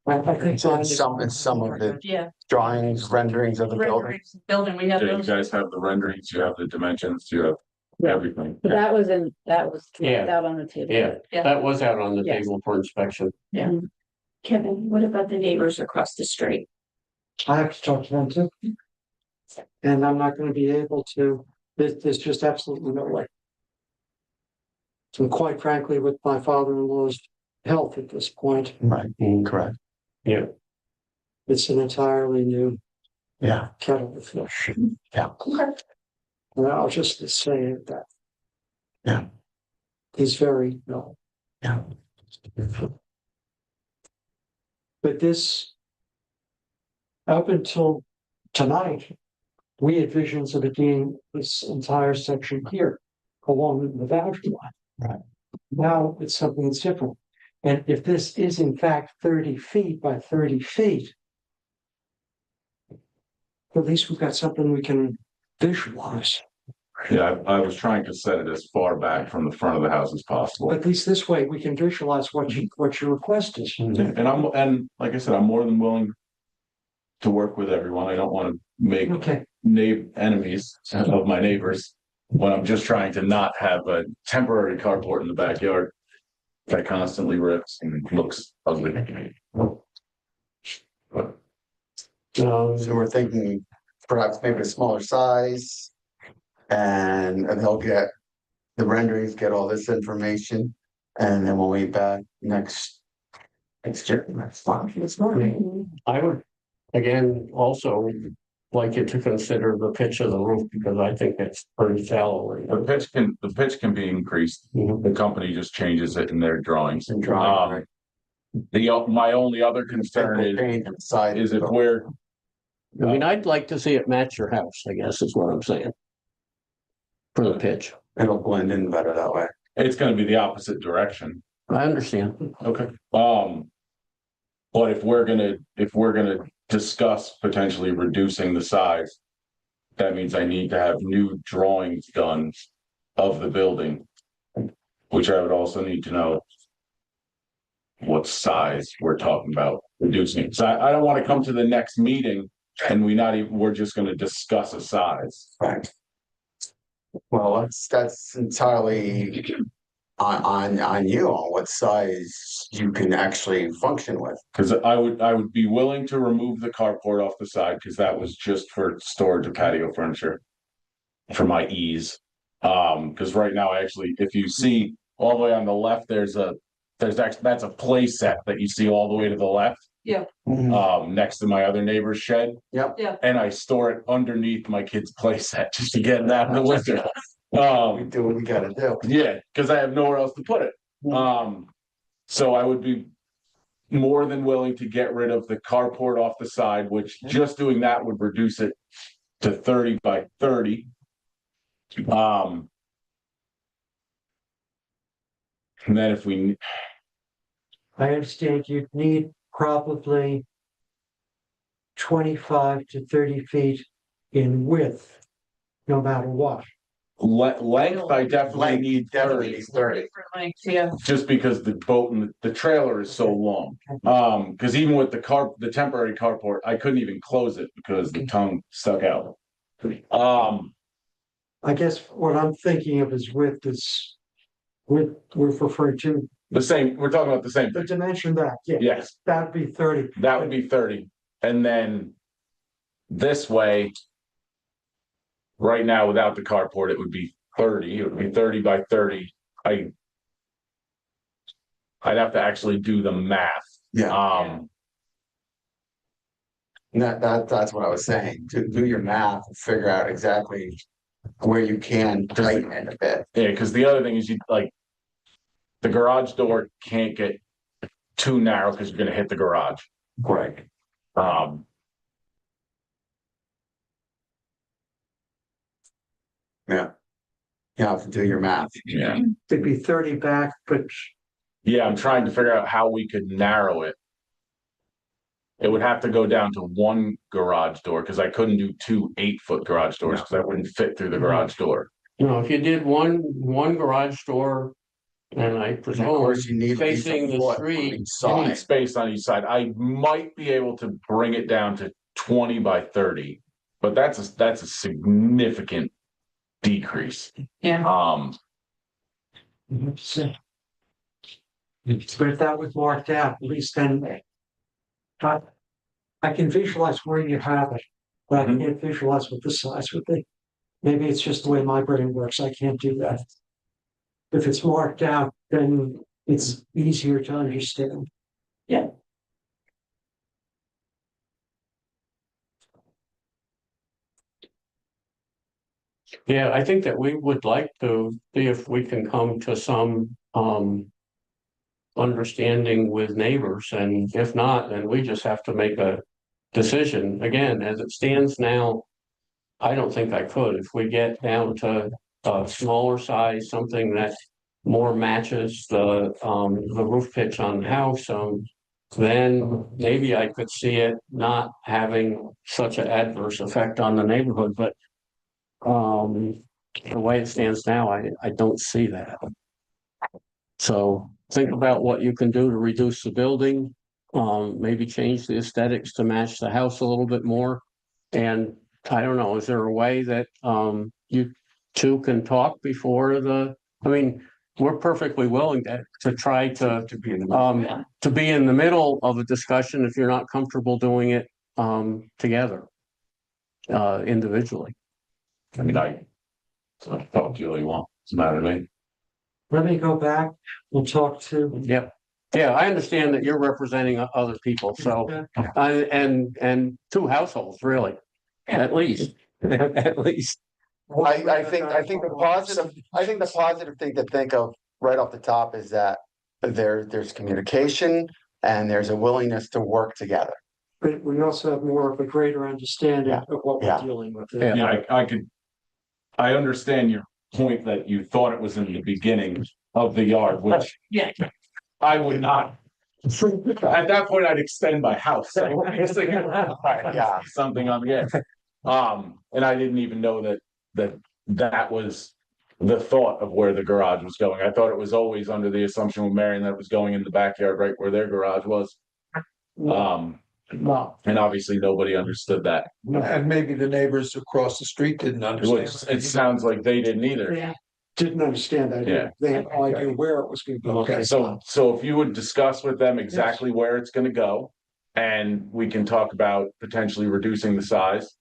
I think Some of the Yeah. drawings, renderings of the building. Building, we have Yeah, you those. guys have the renderings, you have the dimensions, you have everything. But that was Yeah. out on the table. Yeah, Yeah. that was out on the Yes. table for inspection. Kevin, what about the neighbors across the street? I have to talk to them too. And I'm not gonna be able to, there's just absolutely no way. And quite frankly, with my father-in-law's health at this point, Right, correct. Yeah. it's an entirely new Yeah. kettle of fish. Yeah. And I'll just say that. Yeah. He's very ill. Yeah. But this, up until tonight, we had visions of it being this entire section here along the boundary line. Right. Now it's something that's different. And if this is in fact 30 feet by 30 feet, at least we've got something we can visualize. Yeah, I was trying to set it as far back from the front of the house as possible. At least this way we can visualize what your request is. And like I said, I'm more than willing to work with everyone. I don't want to make Okay, enemies of my neighbors when I'm just trying to not have a temporary carport in the backyard that constantly rips and looks ugly. So we're thinking perhaps maybe a smaller size. And they'll get the renderings, get all this information, and then we'll be back next year. That's fine. I would, again, also like you to consider the pitch of the roof because I think it's pretty shallow. Right now. The pitch can be increased. Mhm. The company just changes it in their drawings. And drawing, right? My only other concern Paint and side is if we're, I mean, I'd like to see it match your house, I guess is what I'm saying. For the pitch. It'll blend in better that way. it's gonna be the opposite direction. I understand. Okay. But if we're gonna discuss potentially reducing the size, that means I need to have new drawings done of the building. Which I would also need to know what size we're talking about reducing. So I don't want to come to the next meeting and we're just gonna discuss a size. Right. Well, that's entirely on you on what size you can actually function with. Cause I would be willing to remove the carport off the side, cause that was just for storage of patio furniture. For my ease. Cause right now, actually, if you see all the way on the left, that's a play set that you see all the way to the left. Next to my other neighbor's shed. Yep. Yeah. And I store it underneath my kid's play set just to get it out in the winter. We do what we gotta do. Yeah, cause I have nowhere else to put it. So I would be more than willing to get rid of the carport off the side, which just doing that would reduce it to 30 by 30. And then if we, I understand you'd need probably 25 to 30 feet in width, no matter what. length, I definitely need 30. 30. Yeah. Just because the boat and the trailer is so long. Cause even with the temporary carport, I couldn't even close it because the tongue stuck out. I guess what I'm thinking of is width is, we're referring to We're talking about the same the thing. dimension back, yeah. Yes, That'd be 30. that would be 30. And then this way, right now without the carport, it would be 30. It would be 30 by 30. I'd have to actually do the math. Yeah. That's what I was saying. Do your math and figure out exactly where you can tighten it a bit. Yeah, because the other thing is the garage door can't get too narrow because you're gonna hit the garage. Right. Yeah. You have to do your math. Yeah. It'd be 30 back, but Yeah, I'm trying to figure out how we could narrow it. It would have to go down to one garage door, because I couldn't do two 8-foot garage doors, because that wouldn't fit through the garage door. You know, if you did one garage door, and I And of presume course, you need at least a facing the foot on street, each You need side. space on each side. I might be able to bring it down to 20 by 30, but that's a significant decrease. Yeah. But if that was marked out, at least then. I can visualize where you have it, but I can't visualize what the size would be. Maybe it's just the way my brain works, I can't do that. If it's marked out, then it's easier to understand. yeah, I think that we would like to see if we can come to some, understanding with neighbors, and if not, then we just have to make a decision. Again, as it stands now, I don't think I could. If we get down to a smaller size, something that more matches the roof pitch on the house, then maybe I could see it not having such an adverse effect on the neighborhood, but the way it stands now, I don't see that. So think about what you can do to reduce the building, maybe change the aesthetics to match the house a little bit more. And I don't know, is there a way that you two can talk before I mean, we're perfectly willing to try to be in the middle of a discussion if you're not comfortable doing it together, individually. I mean, I talk to you all you want. It's not matter to me. Let me go back, we'll talk to. Yep. Yeah, I understand that you're representing other people, so, and two households, really, at least, at least. I think the positive thing to think of right off the top is that there's communication and there's a willingness to work together. But we also have more of a greater understanding of what we're Yeah. dealing with. Yeah, I understand your point that you thought it was in the beginning of the yard, which I would not. At that point, I'd extend my house. So Yeah. something on the edge. And I didn't even know that was the thought of where the garage was going. I thought it was always under the assumption with Marion that it was going in the backyard, right where their garage was. And obviously nobody understood that. And maybe the neighbors across the street didn't understand. It sounds like they didn't either. Didn't understand that. Yeah. They had no idea where it was going to go. Okay. So if you would discuss with them exactly where it's gonna go, and we can talk about potentially reducing the size.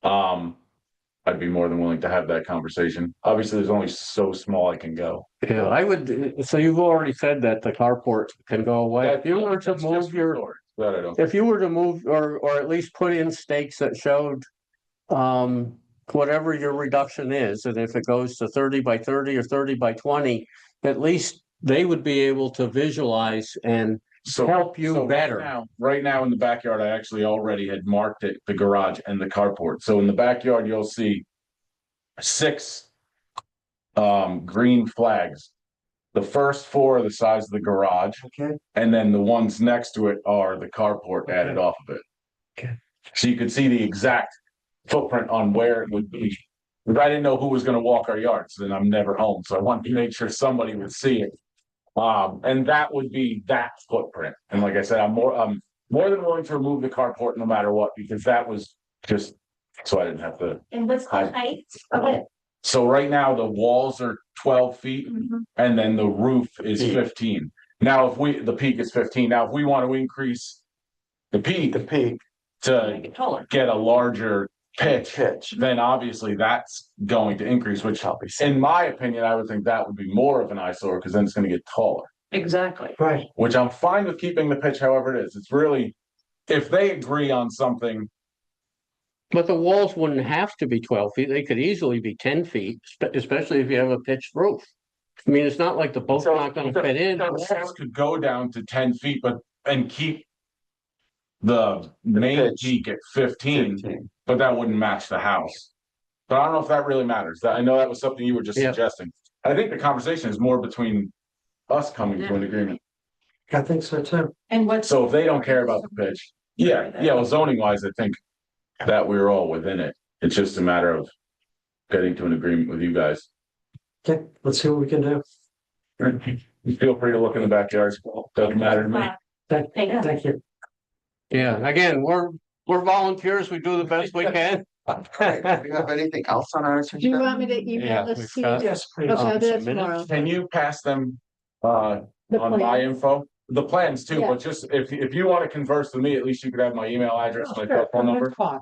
I'd be more than willing to have that conversation. Obviously, there's only so small I can go. Yeah, I would, so you've already said that the carport can go away. If you were to That's move just your, story. That I don't. if you were to move, or at least put in stakes that showed. Whatever your reduction is, and if it goes to 30 by 30 or 30 by 20, at least they would be able to visualize and help you better. Right now in the backyard, I actually already had marked it, the garage and the carport. So in the backyard, you'll see 6 green flags. The first 4 are the size of the garage. Okay. And then the ones next to it are the carport added off of it. Okay. So you could see the exact footprint on where it would be. If I didn't know who was gonna walk our yards, then I'm never home, so I wanted to make sure somebody would see it. And that would be that footprint, and like I said, I'm more than willing to remove the carport no matter what, because that was just, so I didn't have to. And what's the height of it? So right now, the walls are 12 feet, and then the roof is 15. Now, the peak is 15, now if we want to increase the peak to get a larger pitch, then obviously that's going to increase, which in my opinion, I would think that would be more of an eyesore, because then it's going to get taller. Exactly. Right. Which I'm fine with keeping the pitch however it is. It's really, if they agree on something. But the walls wouldn't have to be 12 feet, they could easily be 10 feet, especially if you have a pitched roof. I mean, it's not like the boat's not gonna fit in. The walls could go down to 10 feet, and keep the main peak at 15, but that wouldn't match the house. But I don't know if that really matters. I know that was something you were just suggesting. I think the conversation is more between us coming to an agreement. I think so too. And what's. So if they don't care about the pitch, Yeah, well, zoning wise, I think that we're all within it. It's just a matter of getting to an agreement with you guys. Okay, let's see what we can do. You feel free to look in the backyard. Doesn't matter to me. Thank you. Yeah, again, we're volunteers. We do the best we can. Do you have anything else on our Do you agenda? want me to Yeah, email this we've to got- you? Yes, please. Okay, I'll do that some minutes. tomorrow. Can you pass them The on my plan. info? The plans too, Yeah. but just if you want to converse with me, at least you could have my email address, my Sure, phone number. That's fine.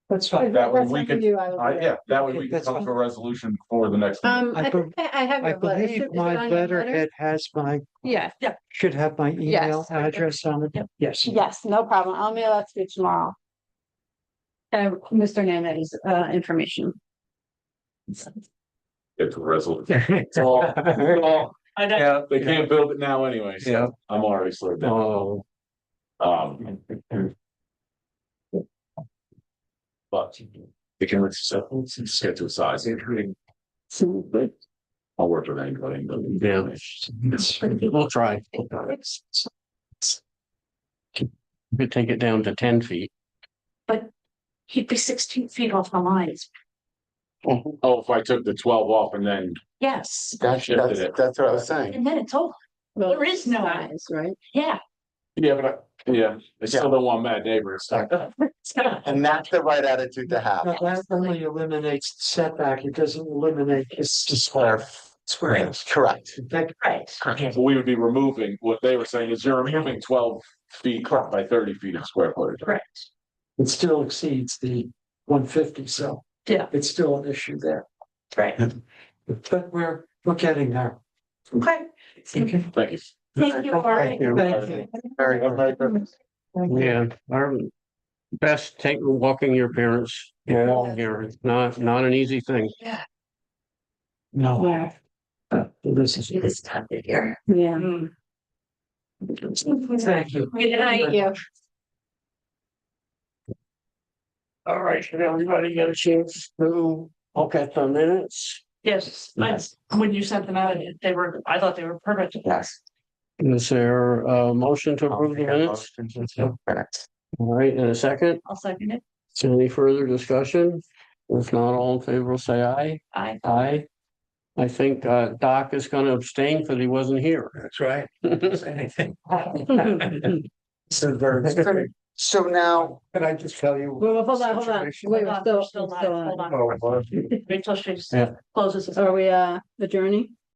That's fine. That way That's we up to could- you, I will do it. Yeah, that way we can That's come fine. to a resolution before the next. meeting. I I think I have I your letter. Is believe it my on your letter? letterhead has my, Yeah, should have my email Yes. address on it. Yes. yes, no problem. I'll mail that to you tomorrow. Mr. Nana's information. Get to a resolution. It's all- Yeah. They can't build it now anyway, so Yeah. I'm already slowed down. Oh, But they can get to a size. I'll work with anybody. yeah. We'll try. Could take it down to 10 feet. He'd be 16 feet off the lines. Oh, if I took the 12 off and then Yes, That's what I was saying. and then it's over. Well, There is no- size, right? Yeah. Yeah, but I still don't want mad neighbors. And that's the right attitude to have. No, that only eliminates setback. It doesn't eliminate It's just square. Correct. Right. We would be removing, what they were saying is you're removing 12 feet by 30 feet of square footage. Correct. It still exceeds the 150, so. Yeah. It's still an issue there, Right. but we're getting there. Okay. Okay. Thank you. Thank you, Lauren. Thank you. Very good. Yeah, our best take walking your parents along here. It's not an easy thing. No. Yeah. This is. It is time of year. Yeah. Thank you. Good night. Yeah. All right, did everybody get a chance to look at the minutes? Yes, when you sent them out, I thought they were perfect. Yes. Is there a motion to approve the minutes? All right, in a second, I'll second it. is there any further discussion? If not, all in favor, will say aye. Aye. Aye. I think Doc is gonna abstain because he wasn't here. That's right. Anything. So now, Can I just tell you? Well, hold on. Situation. Wait, Hold on, we're we're still still not, hold on. Oh, well, Wait till she Yeah. closes this. Are we adjourning?